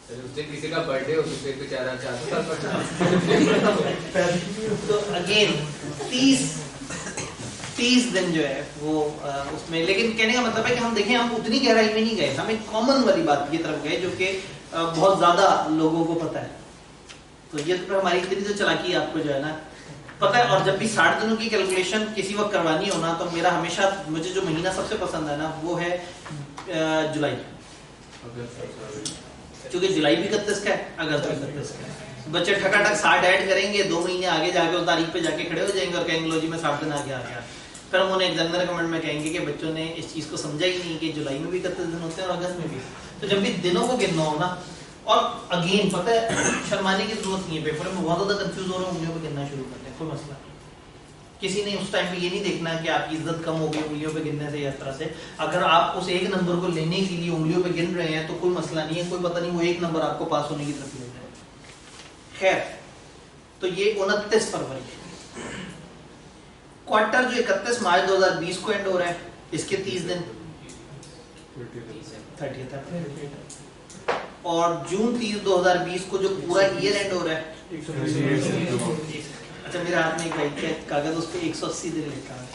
है। उससे किसी का बर्थडे हो तो फिर बेचारा 400 साल पर तो अगेन 30 दिन जो है वो उसमें, लेकिन कहने का मतलब है कि हम देखें हम उतनी गहराई में नहीं गए, हम एक कॉमन वाली बात की तरफ गए जो कि बहुत ज्यादा लोगों को पता है। तो ये तो हमारी इतनी तो चलाकी आपको जो है ना पता है। और जब भी 60 दिनों की कैलकुलेशन किसी वक्त करवानी हो ना, तो मेरा हमेशा, मुझे जो महीना सबसे पसंद है ना वो है जुलाई, क्योंकि जुलाई भी 31 का है, अगस्त भी 31 का है। बच्चे ठकाठक 60 ऐड करेंगे, 2 महीने आगे जाके उस तारीख पे जाके खड़े हो जाएंगे और कहेंगे लो जी मैं 60 दिन आगे आ गया। फिर हम उन्हें एग्जामिनर कमेंट में कहेंगे कि बच्चों ने इस चीज को समझा ही नहीं कि जुलाई में भी 31 दिन होते हैं और अगस्त में भी। तो जब भी दिनों को गिनना हो ना, और अगेन पता है शर्माने की जरूरत नहीं है, पेपर में बहुत ज्यादा कंफ्यूज हो रहे हैं, उंगलियों पे गिनना शुरू करते हैं, कोई मसला नहीं। किसी ने उस टाइम पे ये नहीं देखना कि आपकी इज्जत कम हो गई उंगलियों पे गिनने से या इस तरह से। अगर आप उस एक नंबर को लेने के लिए उंगलियों पे गिन रहे हैं तो कोई मसला नहीं है, कोई पता नहीं वो एक नंबर आपको पास होने की तरफ ले जाए। खैर, तो ये 29 फरवरी। क्वार्टर जो 31 मार्च 2020 को एंड हो रहा है, इसके 30 दिन 30 और जून 30 2020 को जो पूरा ईयर एंड हो रहा है, अच्छा मेरे हाथ में एक कागज उस पर 180 दिन लिखा है,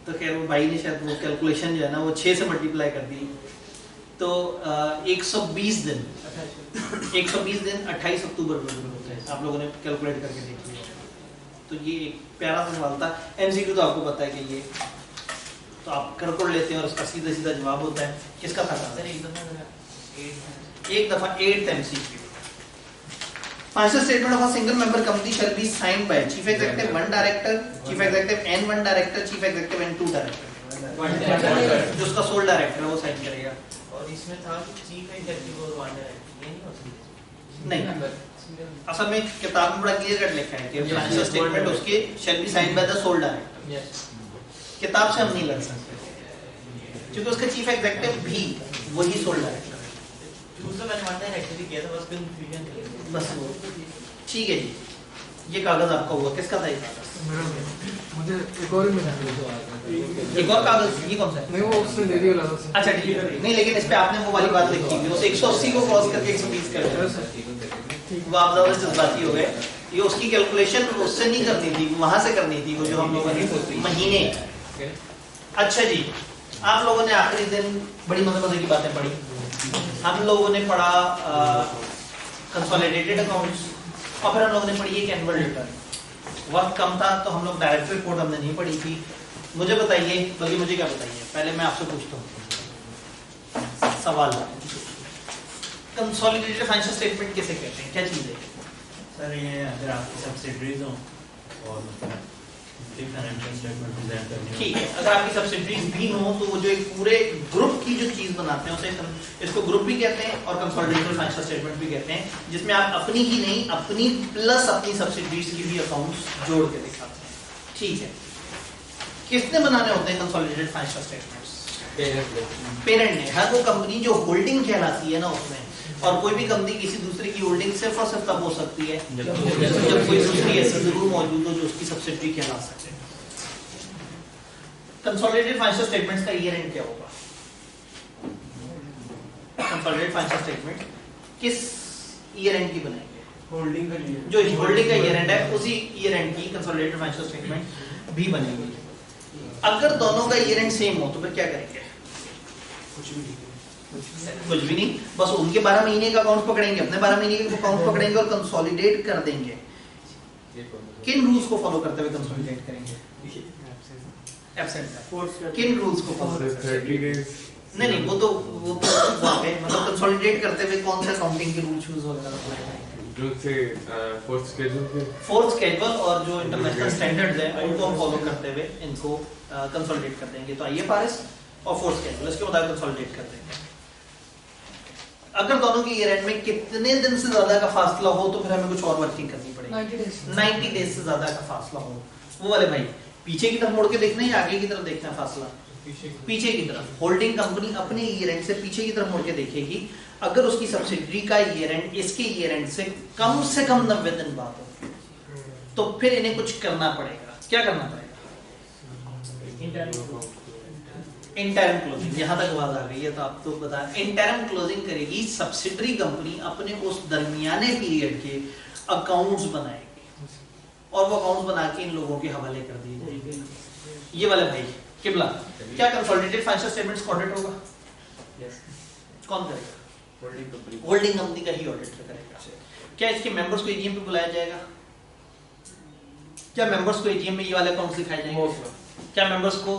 तो खैर वो भाई ने शायद वो कैलकुलेशन जो है ना वो 6 से मल्टीप्लाई कर दी, तो 120 दिन 28 अक्टूबर को होते हैं। आप लोगों ने कैलकुलेट करके देख लिया। तो ये एक प्यारा सा सवाल था। एमसीक्यू तो आपको पता है कि ये तो आप कैलकुलेट लेते हैं और उसका सीधा सीधा जवाब होता है। किसका था सर एक दफा 8th MCQ. Financial statement of a single member company shall be signed by chief executive, one director, chief executive and one director, chief executive and two director। जो उसका सोल डायरेक्टर है वो साइन करेगा। और इसमें था कि चीफ एग्जीक्यूटिव और वन डायरेक्टर, ये नहीं हो सकता। नहीं, असल में किताब में बड़ा क्लियर कट लिखा है कि फाइनेंशियल स्टेटमेंट उसके shall be signed by the sole director. किताब से हम नहीं लड़ सकते क्योंकि उसका चीफ एग्जीक्यूटिव भी वही सोल डायरेक्टर। चूज तो मैंने वन डायरेक्टर ही किया था, बस कंफ्यूजन थी। बस वो ठीक है जी। ये कागज आपका हुआ, किसका था ये कागज? मुझे एक और ही मिला। एक और कागज, ये कौन सा है? नहीं वो उसने दे दिया लगा। अच्छा ठीक है, नहीं लेकिन इस पे आपने वो वाली बात लिखी हुई, उस 180 को क्रॉस करके 120 कर दिया। वो आप ज्यादा जज्बाती हो गए। ये उसकी कैलकुलेशन उससे नहीं करनी थी, वहां से करनी थी, वो जो हम लोगों ने महीने। अच्छा जी, आप लोगों ने आखिरी दिन बड़ी मजे की बातें पढ़ी। हम लोगों ने पढ़ा कंसोलिडेटेड अकाउंट्स और फिर हम लोगों ने पढ़ी एक एनुअल रिटर्न। वक्त कम था तो हम लोग डायरेक्ट रिपोर्ट हमने नहीं पढ़ी थी। मुझे बताइए, बल्कि मुझे क्या बताइए, पहले मैं आपसे पूछता हूँ सवाल, कंसोलिडेटेड फाइनेंशियल स्टेटमेंट किसे कहते हैं, क्या चीज है? सर ये अगर आपकी सब्सिडीज हो और मतलब फाइनेंशियल स्टेटमेंट प्रेजेंट करनी हो। ठीक है, अगर आपकी सब्सिडीज भी हो तो वो जो एक पूरे ग्रुप की जो चीज बनाते हैं उसे इसको ग्रुप भी कहते हैं और कंसोलिडेटेड फाइनेंशियल स्टेटमेंट भी कहते हैं, जिसमें आप अपनी ही नहीं, अपनी प्लस अपनी सब्सिडीज की भी अकाउंट्स जोड़ के दिखाते हैं। ठीक है, किसने बनाने होते हैं कंसोलिडेटेड फाइनेंशियल स्टेटमेंट्स? पेरेंट ने। हर वो कंपनी जो होल्डिंग कहलाती है ना उसमें, और कोई भी कंपनी किसी दूसरे की होल्डिंग सिर्फ और सिर्फ तब हो सकती है जब कोई दूसरी ऐसी जरूर मौजूद हो जो उसकी सब्सिडरी कहला सके। कंसोलिडेटेड फाइनेंशियल स्टेटमेंट्स का ईयर एंड क्या होगा? कंसोलिडेटेड फाइनेंशियल स्टेटमेंट किस ईयर एंड की बनाएंगे? होल्डिंग का लिए जो होल्डिंग का ईयर एंड है उसी ईयर एंड की कंसोलिडेटेड फाइनेंशियल स्टेटमेंट भी बनेगी। अगर दोनों का ईयर एंड सेम हो तो फिर क्या करेंगे? कुछ भी नहीं, बस उनके 12 महीने का अकाउंट पकड़ेंगे, अपने 12 महीने का अकाउंट पकड़ेंगे और कंसोलिडेट कर देंगे। किन रूल्स को फॉलो करते हुए कंसोलिडेट करेंगे? एब्सेंट किन रूल्स को फॉलो करते हुए? 30 डेज। नहीं वो तो वहाँ पे मतलब कंसोलिडेट करते हुए कौन से अकाउंटिंग के रूल यूज वगैरह जो से फोर्थ स्केड्यूल के फोर्थ स्केड्यूल और जो इंटरनेशनल स्टैंडर्ड्स हैं उनको हम फॉलो करते हुए इनको कंसोलिडेट कर देंगे। तो IFRS और फोर्थ स्केड्यूल इसके मुताबिक कंसोलिडेट कर देंगे। अगर दोनों के ईयर एंड में कितने दिन से ज्यादा का फासला हो तो फिर हमें कुछ और वर्किंग करनी पड़ेगी। 90 डेज से ज्यादा का फासला हो। वो वाले भाई पीछे की तरफ मुड़ के देखना है या आगे की तरफ देखना है फासला? पीछे की तरफ। होल्डिंग कंपनी अपने ईयर एंड से पीछे की तरफ मुड़ के देखेगी। अगर उसकी सब्सिडरी का ईयर एंड इसके ईयर एंड से कम 90 दिन बाद हो तो फिर इन्हें कुछ करना पड़ेगा। क्या करना पड़ेगा? Interim closing. यहां तक बात आ गई है तो आप तो बता, इंटरम क्लोजिंग करेगी सब्सिडरी कंपनी अपने उस दरमियाने पीरियड के अकाउंट्स बनाएगी और वो अकाउंट्स बना के इन लोगों के हवाले कर दिए जाएंगे। ये वाले भाई किबला, क्या कंसोलिडेटेड फाइनेंशियल स्टेटमेंट्स का ऑडिट होगा? कौन करेगा? होल्डिंग कंपनी का ही ऑडिट करेगा। क्या इसके मेंबर्स को एजीएम पे बुलाया जाएगा? क्या मेंबर्स को एजीएम में ये वाले अकाउंट्स दिखाए जाएंगे? क्या मेंबर्स को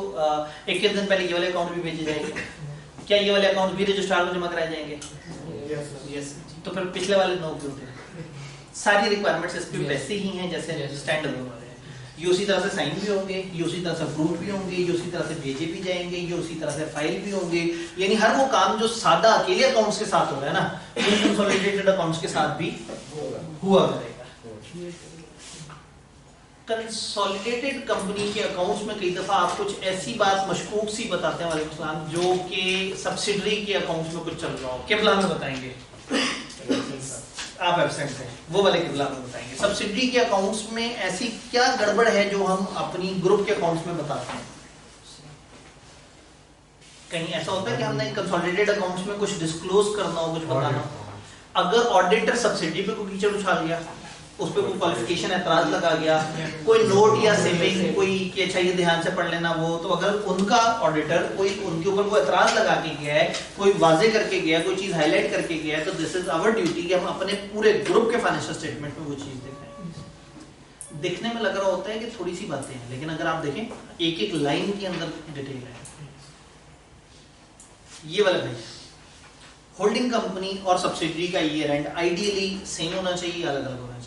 21 दिन पहले ये वाले अकाउंट भी भेजे जाएंगे? क्या ये वाले अकाउंट भी रजिस्ट्रार को जमा कराए जाएंगे? यस। तो फिर पिछले वाले नो क्यों थे? सारी रिक्वायरमेंट्स इस पे वैसे ही हैं जैसे स्टैंड अलोन वाले हैं। ये उसी तरह से साइन भी होंगे, ये उसी तरह से अप्रूव भी होंगे, ये उसी तरह से भेजे भी जाएंगे, ये उसी तरह से फाइल भी होंगे। यानी हर वो काम जो सादा अकेले अकाउंट्स के साथ हो रहा है ना, ये कंसोलिडेटेड अकाउंट्स के साथ भी हुआ करेगा। कंसोलिडेटेड कंपनी के अकाउंट्स में कई दफा आप कुछ ऐसी बात मशकूक सी बताते हैं वालेकुम सलाम जो कि सब्सिडरी के अकाउंट्स में कुछ चल रहा हो। किबला में बताएंगे, आप एब्सेंट हैं, वो वाले किबला में बताएंगे। सब्सिडरी के अकाउंट्स में ऐसी क्या गड़बड़ है जो हम अपनी ग्रुप के अकाउंट्स में बताते हैं? कहीं ऐसा होता है कि हमने कंसोलिडेटेड अकाउंट्स में कुछ डिस्क्लोज करना हो, कुछ बताना हो। अगर ऑडिटर सब्सिडरी पे कोई कीचड़ उछाल गया उस पर कोई क्वालिफिकेशन एतराज लगा गया, कोई नोट या सेविंग कोई कि अच्छा ये ध्यान से पढ़ लेना वो, तो अगर उनका ऑडिटर कोई उनके ऊपर कोई एतराज लगा के गया है, कोई वाजे करके गया है, कोई चीज हाईलाइट करके गया है, तो दिस इज आवर ड्यूटी कि हम अपने पूरे ग्रुप के फाइनेंशियल स्टेटमेंट में वो चीज दिखाएं। दिखने में लग रहा होता है कि थोड़ी सी बातें हैं, लेकिन अगर आप देखें एक एक लाइन के अंदर डिटेल है। ये वाला भाई होल्डिंग कंपनी और सब्सिडरी का ईयर एंड आइडियली सेम होना चाहिए, अलग अलग होना चाहिए?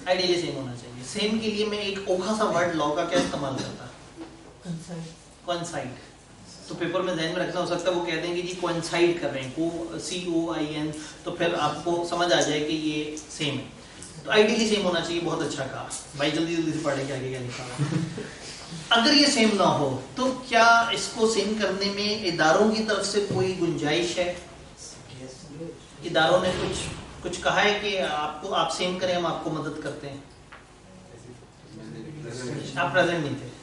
आइडियली सेम होना चाहिए। सेम के लिए मैं एक ओखा सा वर्ड लॉ का क्या इस्तेमाल करता? कोइंसाइड। तो पेपर में ध्यान में रखना, हो सकता है वो कह देंगे जी कोइंसाइड कर रहे हैं, को COIN, तो फिर आपको समझ आ जाए कि ये सेम है। तो आइडियली सेम होना चाहिए, बहुत अच्छा कहा भाई, जल्दी जल्दी से पढ़े आगे क्या लिखा हुआ। अगर ये सेम ना हो तो क्या इसको सेम करने में इदारों की तरफ से कोई गुंजाइश है? इदारों ने कुछ कहा है कि आपको आप सेम करें, हम आपको मदद करते हैं? आप प्रेजेंट नहीं थे,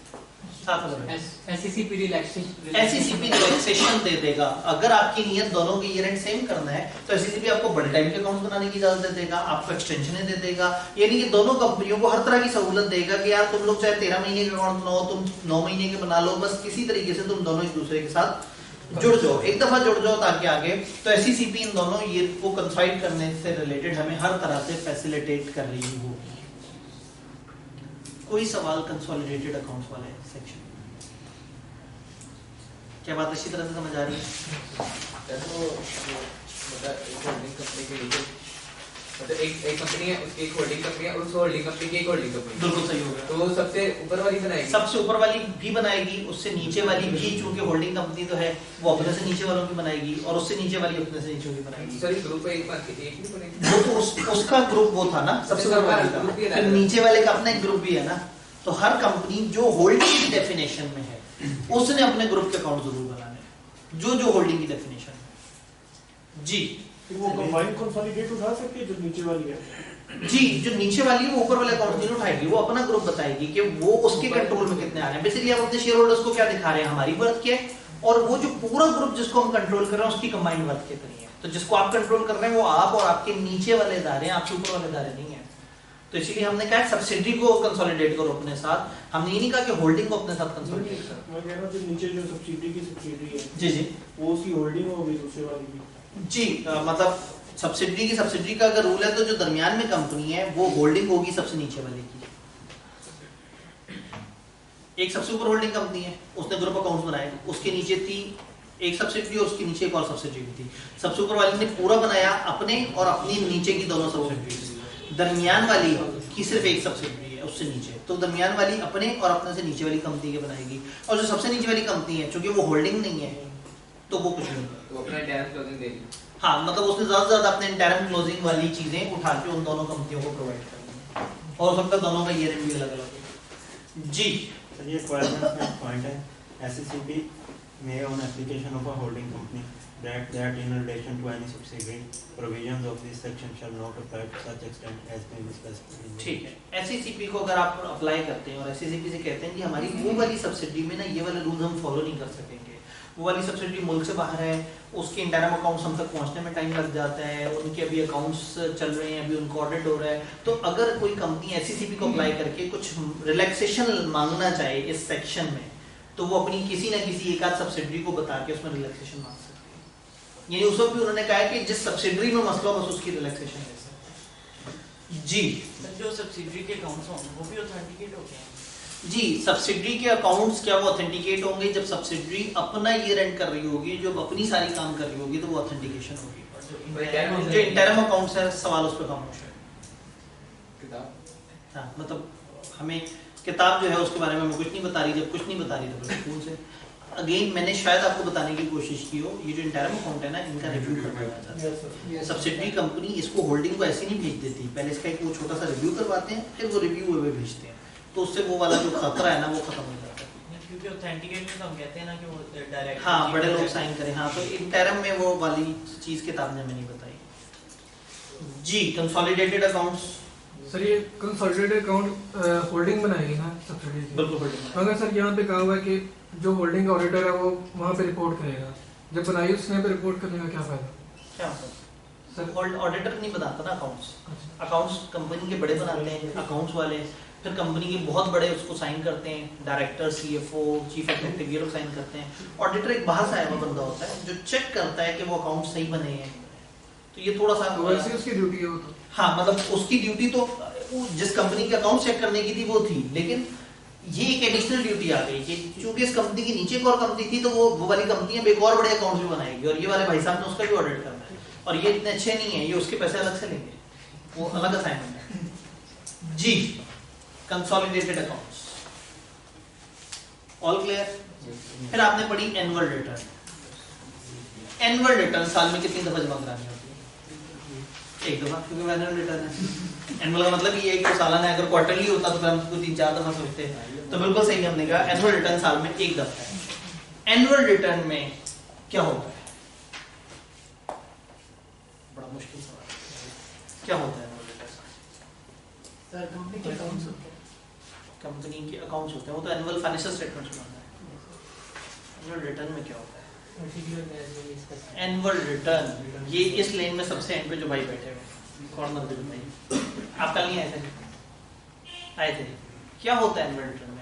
SECP रिलैक्सेशन दे देगा। अगर आपकी नियत दोनों की ईयर एंड सेम करना है तो SECP आपको बड़े टाइम के अकाउंट बनाने की इजाजत दे देगा, आपको एक्सटेंशन दे देगा, यानी कि दोनों कंपनियों को हर तरह की सहूलत देगा कि यार तुम लोग चाहे 13 महीने के अकाउंट बनाओ, तुम 9 महीने के बना लो, बस किसी तरीके से तुम दोनों एक दूसरे के साथ जुड़ जाओ, एक दफा जुड़ जाओ ताकि आगे। तो SECP इन दोनों ईयर को कंसाइड करने से रिलेटेड हमें हर तरह से फैसिलिटेट कर रही होगी। कोई सवाल कंसोलिडेटेड अकाउंट्स वाले सेक्शन? क्या बात अच्छी तरह से समझ आ रही है? एक कंपनी है, उसकी एक होल्डिंग कंपनी है, उस होल्डिंग कंपनी की एक होल्डिंग कंपनी। बिल्कुल सही होगा। तो सबसे ऊपर वाली बनाएगी, सबसे ऊपर वाली भी बनाएगी, उससे नीचे वाली भी, चूंकि होल्डिंग कंपनी तो है वो अपने से नीचे वालों की बनाएगी, और उससे नीचे वाली अपने से नीचे की बनाएगी। सॉरी ग्रुप एक नहीं बनेगी, वो तो उसका ग्रुप वो था ना, सबसे ऊपर वाली का, फिर नीचे वाले का अपना एक ग्रुप भी है ना। तो हर कंपनी जो होल्डिंग की डेफिनेशन में है उसने अपने ग्रुप के अकाउंट जरूर बनाने, जो होल्डिंग की डेफिनेशन है। जी वो कंबाइंड कंसोलिडेट उठा सकती है जो नीचे वाली है? जी, जो नीचे वाली है वो ऊपर वाले अकाउंट नहीं उठाएगी, वो अपना ग्रुप बताएगी कि वो उसके कंट्रोल में कितने आ रहे हैं। बेसिकली आप अपने शेयर होल्डर्स को क्या दिखा रहे हैं, हमारी वर्थ क्या है, और वो जो पूरा ग्रुप जिसको हम कंट्रोल कर रहे हैं उसकी कंबाइंड वर्थ कितनी है। तो जिसको आप कंट्रोल कर रहे हैं वो आप और आपके नीचे वाले इदारे हैं, आपके ऊपर वाले इदारे नहीं है। तो इसीलिए हमने कहा सब्सिडी को कंसोलिडेट करो अपने साथ, हमने ये नहीं कहा कि होल्डिंग को अपने साथ कंसोलिडेट करो। मैं कह रहा हूं जो नीचे जो सब्सिडी की सब्सिडी है जी जी वो उसकी होल्डिंग होगी दूसरे वाली की। जी, मतलब सब्सिडी का अगर रूल है तो जो दरमियान में कंपनी है वो होल्डिंग होगी सबसे नीचे वाले की। एक सबसे ऊपर होल्डिंग कंपनी है, उसने ग्रुप अकाउंट्स बनाए, उसके नीचे थी एक सब्सिडी और उसके नीचे एक और सब्सिडी थी। सबसे ऊपर वाली ने पूरा बनाया अपने और अपनी नीचे की दोनों सब्सिडी, दरमियान वाली की सिर्फ एक सब्सिडी है उससे नीचे, तो दरमियान वाली अपने और अपने से नीचे वाली कंपनी के बनाएगी। और जो सबसे नीचे वाली कंपनी है चूंकि वो होल्डिंग नहीं है तो वो कुछ नहीं, तो अपना इंटरनल क्लोजिंग देगी। हाँ, मतलब उसने ज्यादा से ज्यादा अपने इंटरम क्लोजिंग वाली चीजें उठा के उन दोनों कंपनियों को प्रोवाइड करनी, और सबका दोनों का ईयर भी अलग अलग है। जी सर ये पॉइंट है, SECP may on application of a holding company that in relation to any subsidiary provisions of this section shall not apply to such extent as may be specified in the ठीक है। SECP को अगर आप apply करते हैं और SECP से कहते हैं कि हमारी वो वाली सब्सिडी में ना ये वाले रूल्स हम फॉलो नहीं कर सकेंगे, वो वाली सब्सिडी मुल्क से बाहर है, उसके इंटरम अकाउंट्स हम तक पहुंचने में टाइम लग जाता है, उनके अभी अकाउंट्स चल रहे हैं, अभी उनका ऑडिट हो रहा है, तो अगर कोई कंपनी SECP को अप्लाई करके कुछ रिलैक्सेशन मांगना चाहे इस सेक्शन में, तो वो अपनी किसी ना किसी एक आध सब्सिडी को बता के उसमें रिलैक्सेशन मांग सकती है। यानी उस वक्त भी उन्होंने कहा है कि जिस सब्सिडी में मसला बस उसकी रिलैक्सेशन ले सकते हैं। जी जो सब्सिडी के अकाउंट्स होंगे वो भी ऑथेंटिकेट होते हैं? जी, सब्सिडी के अकाउंट्स क्या वो ऑथेंटिकेट होंगे? जब सब्सिडी अपना ईयर एंड कर रही होगी, जो अपनी सारी काम कर रही होगी, तो वो ऑथेंटिकेशन होगी। जो इंटरम अकाउंट्स है सवाल उस पर खामोश है। किताब हाँ, मतलब हमें किताब जो है उसके बारे में हमें कुछ नहीं बता रही, जब कुछ नहीं बता रही तो स्कूल से अगेन मैंने शायद आपको बताने की कोशिश की हो, ये जो इंटरम अकाउंट है ना, इनका रिव्यू करना चाहता है सब्सिडी कंपनी। इसको होल्डिंग को ऐसे नहीं भेज देती, पहले इसका एक वो छोटा सा रिव्यू करवाते हैं, फिर वो रिव्यू हुए भेजते हैं, तो उससे वो वाला जो खतरा है ना वो खत्म हो जाता है। क्योंकि ऑथेंटिकेट में तो हम कहते हैं ना कि वो डायरेक्ट, हाँ, बड़े लोग साइन करें। हाँ, तो इंटरम में वो वाली चीज किताब ने मैंने बताई। जी, कंसोलिडेटेड अकाउंट्स। सर ये कंसोलिडेटेड अकाउंट होल्डिंग बनाएगी ना सब्सिडी की? बिल्कुल होल्डिंग। मगर सर यहाँ पे कहा हुआ है कि जो होल्डिंग का ऑडिटर है वो वहाँ पे रिपोर्ट करेगा, जब बनाई उसने पे रिपोर्ट करने का क्या फायदा? क्या मतलब? ऑडिटर नहीं बनाता ना अकाउंट्स, अकाउंट्स कंपनी के बड़े बनाते हैं अकाउंट्स वाले, फिर कंपनी के बहुत बड़े उसको साइन करते हैं, डायरेक्टर, सीएफओ, चीफ एग्जीक्यूटिव, ये लोग साइन करते हैं। ऑडिटर एक बाहर से आया हुआ बंदा होता है जो चेक करता है कि वो अकाउंट सही बने हैं। तो ये थोड़ा सा तो वैसे उसकी ड्यूटी है वो तो। हाँ, मतलब उसकी ड्यूटी तो जिस कंपनी के अकाउंट चेक करने की थी वो थी, लेकिन ये एक एडिशनल ड्यूटी आ गई कि चूंकि इस कंपनी के नीचे एक और कंपनी थी तो वो वाली कंपनी अब एक और बड़े अकाउंट भी बनाएगी और ये वाले भाई साहब ने उसका भी ऑडिट करना है और ये इतने अच्छे नहीं है, ये उसके पैसे अलग से लेंगे, वो अलग असाइनमेंट है जी। Consolidated accounts, all clear? फिर आपने पढ़ी एनुअल रिटर्न। एनुअल रिटर्न साल में कितनी दफा जमा करानी होती है? एक दफा, क्योंकि एनुअल रिटर्न है। एनुअल का मतलब ये है कि सालाना है, अगर क्वार्टरली होता तो फिर हम उसको 3-4 दफा सोचते हैं। तो बिल्कुल सही हमने कहा, एनुअल रिटर्न साल में एक दफा है। एनुअल रिटर्न में क्या होता है? बड़ा मुश्किल सवाल है। क्या होता है एनुअल रिटर्न? सर कंपनी के अकाउंट्स होते हैं, कंपनी के अकाउंट्स होते हैं, वो तो एनुअल फाइनेंशियल स्टेटमेंट्स बनाता है। एनुअल रिटर्न में क्या होता है? एनुअल रिटर्न, ये इस लेन में सबसे एंड पे जो भाई बैठे हुए कॉर्नर पे बताइए, आप कल नहीं आए थे? आए थे। क्या होता है एनुअल रिटर्न में?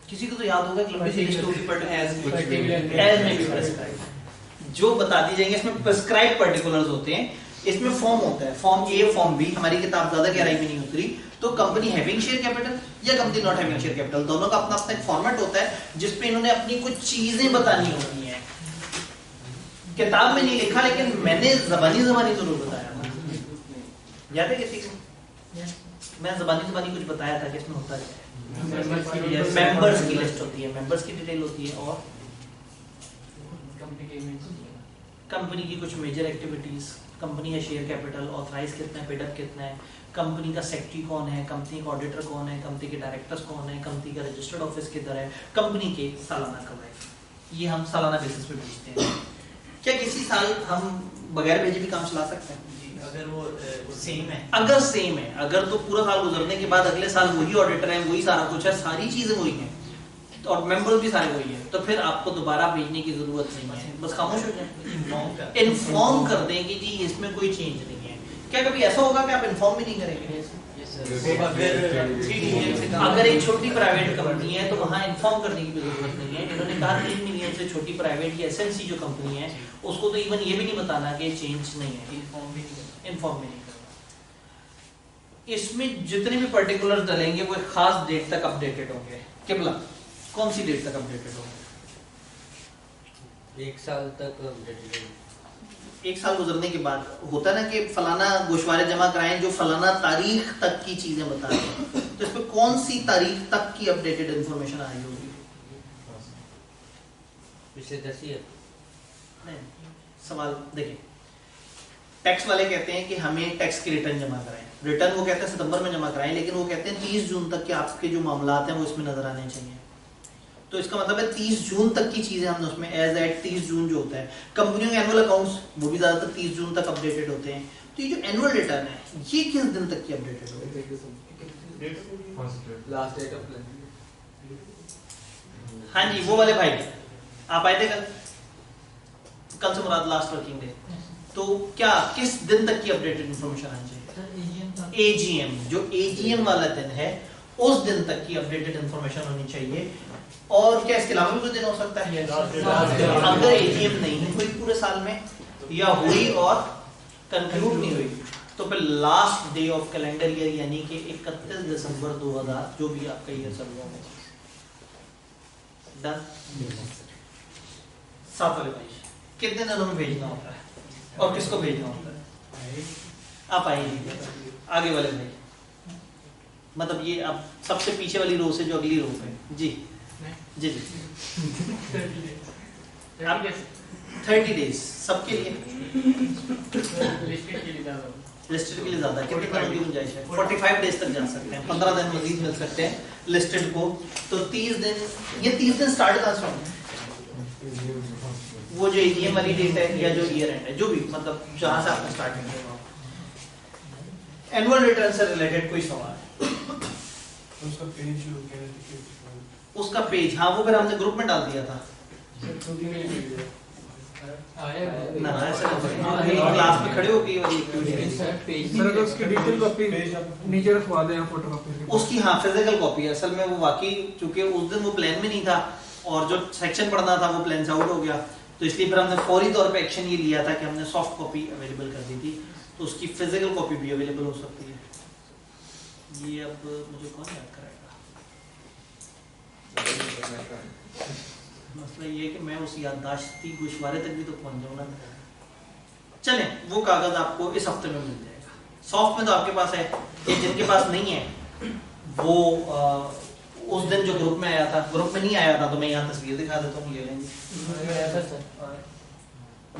किसी को तो याद होगा कि लंबी सी लिस्ट होगी, बट एज में भी प्रेस्क्राइब जो बता दी जाएंगे, इसमें प्रेस्क्राइब पर्टिकुलर्स होते हैं। इसमें फॉर्म होता है, फॉर्म ए, फॉर्म बी। हमारी किताब ज्यादा गहराई में नहीं उतरी, तो कंपनी हैविंग शेयर कैपिटल या company not having share capital, दोनों का अपना अपना एक फॉर्मेट होता है जिसपे इन्होंने अपनी कुछ चीजें बतानी होती हैं। किताब में नहीं लिखा, लेकिन मैंने जबानी जरूर बताया था। याद है किसी को? मैं जबानी कुछ बताया था कि इसमें होता है मेंबर्स की लिस्ट होती है, मेंबर्स की डिटेल होती है, और कंपनी की कुछ मेजर एक्टिविटीज, कंपनी का शेयर कैपिटल, ऑथराइज कितना है, पेडअप कितना है, कंपनी का सेक्रेटरी कौन है, कंपनी का ऑडिटर कौन है, कंपनी के डायरेक्टर्स कौन है, कंपनी का रजिस्टर्ड ऑफिस किधर है, कंपनी के सालाना कमाई, ये हम सालाना बेसिस पे भेजते हैं। क्या किसी साल हम बगैर भेजे भी काम चला सकते हैं? अगर वो सेम है, अगर सेम है, अगर तो पूरा साल गुजरने के बाद अगले साल वही ऑडिटर है, वही सारा कुछ है, सारी चीजें वही हैं और मेंबर्स भी सारे वही हैं, तो फिर आपको दोबारा भेजने की जरूरत नहीं है, बस खामोश हो जाए, इन्फॉर्म कर दें कि जी इसमें कोई चेंज नहीं है। क्या कभी ऐसा होगा कि आप इन्फॉर्म भी नहीं करेंगे? अगर एक छोटी प्राइवेट कंपनी है तो वहाँ इन्फॉर्म करने की भी जरूरत नहीं है। इन्होंने कहा 3 मिलियन से छोटी प्राइवेट या एसएनसी जो कंपनी है उसको तो इवन ये भी नहीं बताना कि चेंज नहीं है, इन्फॉर्म भी नहीं करना। इसमें जितने भी पर्टिकुलर डलेंगे वो एक खास डेट तक अपडेटेड होंगे। किबला कौन सी डेट तक अपडेटेड होंगे? 1 साल तक अपडेटेड। 1 साल गुजरने के बाद होता है ना कि फलाना गोशवारे जमा कराएं जो फलाना तारीख तक की चीजें बता रहे हैं, तो इस पे कौन सी तारीख तक की अपडेटेड इंफॉर्मेशन आ रही होगी? पिछले 10 ईयर। नहीं, सवाल देखिए, टैक्स वाले कहते हैं कि हमें टैक्स की रिटर्न जमा कराएं, रिटर्न वो कहते हैं सितंबर में जमा कराएं, लेकिन वो कहते हैं 30 जून तक के आपके जो मामलात हैं वो इसमें नजर आने चाहिए। तो इसका मतलब है 30 जून तक की चीजें हमने उसमें एज एट 30 जून जो होता है। कंपनियों के एनुअल अकाउंट्स वो भी ज्यादातर 30 जून तक अपडेटेड होते हैं। तो ये जो एनुअल रिटर्न है ये किस दिन तक की अपडेटेड होगी? Last date of plan. हाँ जी, वो वाले भाई आप आए थे कल से मुराद लास्ट वर्किंग डे, तो क्या किस दिन तक की अपडेटेड इंफॉर्मेशन आनी चाहिए? एजीएम, जो एजीएम वाला दिन है उस दिन तक की अपडेटेड इंफॉर्मेशन होनी चाहिए। और क्या इसके अलावा भी कोई दिन हो सकता है? अगर एजीएम नहीं हुई पूरे साल में या हुई और कंक्लूड नहीं हुई तो फिर last day of calendar year यानी कि 31 दिसंबर 2000 जो भी आपका ईयर चल रहा है। डन? 7 वाले भाई कितने दिनों में भेजना होता है और किसको भेजना होता है? आप आइए आगे वाले भाई, मतलब ये आप सबसे पीछे वाली रो से जो अगली रो पे जी जी जी 30 डेज सबके लिए, लिस्टेड के लिए ज्यादा कितने दिनों की गुंजाइश है? 45 डेज तक जा सकते हैं, 15 दिन मजीद मिल सकते हैं लिस्टेड को। तो 30 दिन, ये 30 दिन स्टार्ट कहाँ से होंगे? वो जो एजीएम वाली डेट है या जो ईयर एंड है, जो भी मतलब जहां से आपने स्टार्ट किया। एनुअल रिटर्न से रिलेटेड कोई सवाल? उसका पेज, हाँ वो फिर हमने ग्रुप में डाल दिया था ना ना ऐसा नहीं, क्लास में खड़े होके ये वाली एक्टिविटी सर अगर उसकी डिजिटल कॉपी नीचे रखवा दें फोटो कॉपी उसकी, हाँ फिजिकल कॉपी है। असल में वो वाकई चूंकि उस दिन वो प्लान में नहीं था और जो सेक्शन पढ़ना था वो प्लान से आउट हो गया, तो इसलिए फिर हमने फौरी तौर पे एक्शन ये लिया था कि हमने सॉफ्ट कॉपी अवेलेबल कर दी थी, तो उसकी फिजिकल कॉपी भी अवेलेबल हो सकती है। ये अब मुझे कौन याद कराएगा? मसला ये है कि मैं उस याददाश्ती गोशवारे तक भी तो पहुंच जाऊँ ना। चलें, वो कागज आपको इस हफ्ते में मिल जाएगा। सॉफ्ट में तो आपके पास है, ये जिनके पास नहीं है वो उस दिन जो ग्रुप में आया था, ग्रुप में नहीं आया था तो मैं यहाँ तस्वीर दिखा देता हूँ, ले लेंगे।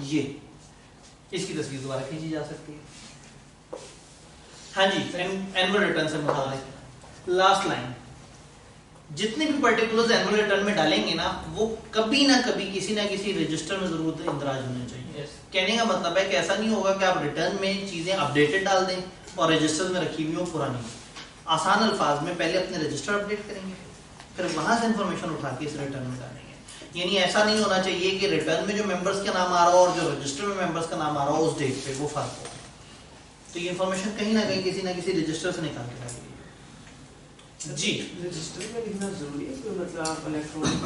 ये इसकी तस्वीर दोबारा खींची जा सकती है। हाँ जी, एनुअल रिटर्न से मुताबिक लास्ट लाइन, जितने भी पर्टिकुलर्स एनुअल रिटर्न में डालेंगे ना, वो कभी ना कभी किसी ना किसी रजिस्टर में जरूर इंदराज होने चाहिए। कहने का मतलब है कि ऐसा नहीं होगा कि आप रिटर्न में चीजें अपडेटेड डाल दें और रजिस्टर में रखी हुई हो पुरानी। आसान अल्फाज में पहले अपने रजिस्टर अपडेट करेंगे, फिर वहां से इंफॉर्मेशन उठा के इस रिटर्न में डालेंगे। यानी ऐसा नहीं होना चाहिए कि रिटर्न में जो मेंबर्स का नाम आ रहा हो और जो रजिस्टर में मेंबर्स का नाम आ रहा हो उस डेट पे वो फर्क हो। तो ये इंफॉर्मेशन कहीं ना कहीं किसी ना किसी रजिस्टर से निकाल के डालिए। जी, रजिस्टर में लिखना जरूरी है कि मतलब इलेक्ट्रॉनिक?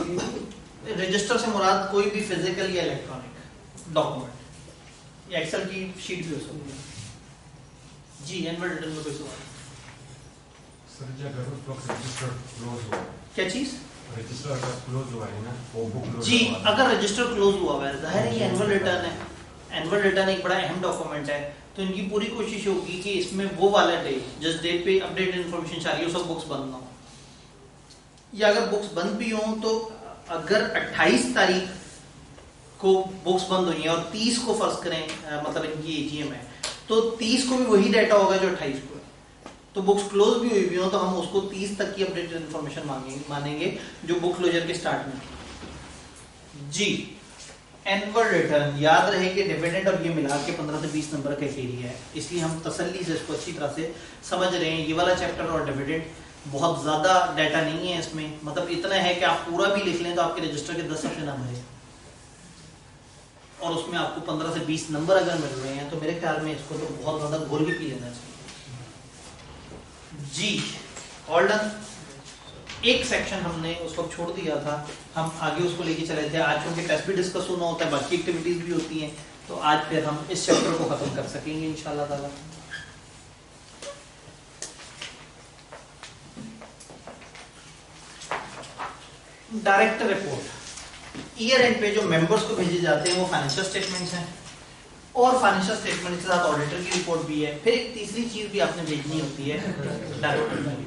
रजिस्टर से मुराद कोई भी फिजिकल या इलेक्ट्रॉनिक डॉक्यूमेंट या एक्सेल की शीट भी हो सकती है। जी, एनुअल रिटर्न में कोई सवाल? सर जी अगर उस वक्त रजिस्टर क्लोज हुआ, क्या चीज? रजिस्टर अगर क्लोज हुआ है ना, वो बुक क्लोज जी, हुआ है। अगर रजिस्टर क्लोज हुआ है, जाहिर है ये एनुअल रिटर्न है, एनुअल रिटर्न एक बड़ा अहम डॉक्यूमेंट है, तो इनकी पूरी कोशिश होगी कि इसमें वो वाला डेट जिस डेट पे अपडेटेड इंफॉर्मेशन चाहिए वो सब बुक्स बंद ना हो, या अगर बुक्स बंद भी हों तो अगर 28 तारीख को बुक्स बंद हुई हैं और 30 को फर्ज करें मतलब इनकी एजीएम है, तो 30 को भी वही डाटा होगा जो 28 को है, तो बुक्स क्लोज भी हुई भी हो तो हम उसको 30 तक की अपडेटेड इंफॉर्मेशन मानेंगे जो बुक क्लोजर के स्टार्ट में थी। जी, एनुअल रिटर्न याद रहे कि डिविडेंड और ये मिला के 15 से 20 नंबर का एक एरिया है, इसलिए हम तसल्ली से इसको अच्छी तरह से समझ रहे हैं। ये वाला चैप्टर और डिविडेंड बहुत ज्यादा डाटा नहीं है इसमें, मतलब इतना है कि आप पूरा भी लिख लें तो आपके रजिस्टर के 10 सफ़े ना भरे, और उसमें आपको 15 से 20 नंबर अगर मिल रहे हैं तो मेरे ख्याल में इसको तो बहुत ज्यादा घोल के पी लेना चाहिए। जी, ऑल डन। एक सेक्शन हमने उस वक्त छोड़ दिया था, हम आगे उसको लेके चले थे। आज क्योंकि टेस्ट भी डिस्कस होना होता है, बाकी एक्टिविटीज भी होती हैं, तो आज फिर हम इस चैप्टर को खत्म कर सकेंगे इंशाल्लाह ताला। डायरेक्टर रिपोर्ट ईयर एंड पे जो मेंबर्स को भेजे जाते हैं वो फाइनेंशियल स्टेटमेंट्स हैं, और फाइनेंशियल स्टेटमेंट के साथ ऑडिटर की रिपोर्ट भी है। फिर एक तीसरी चीज भी आपने भेजनी होती है डायरेक्टर।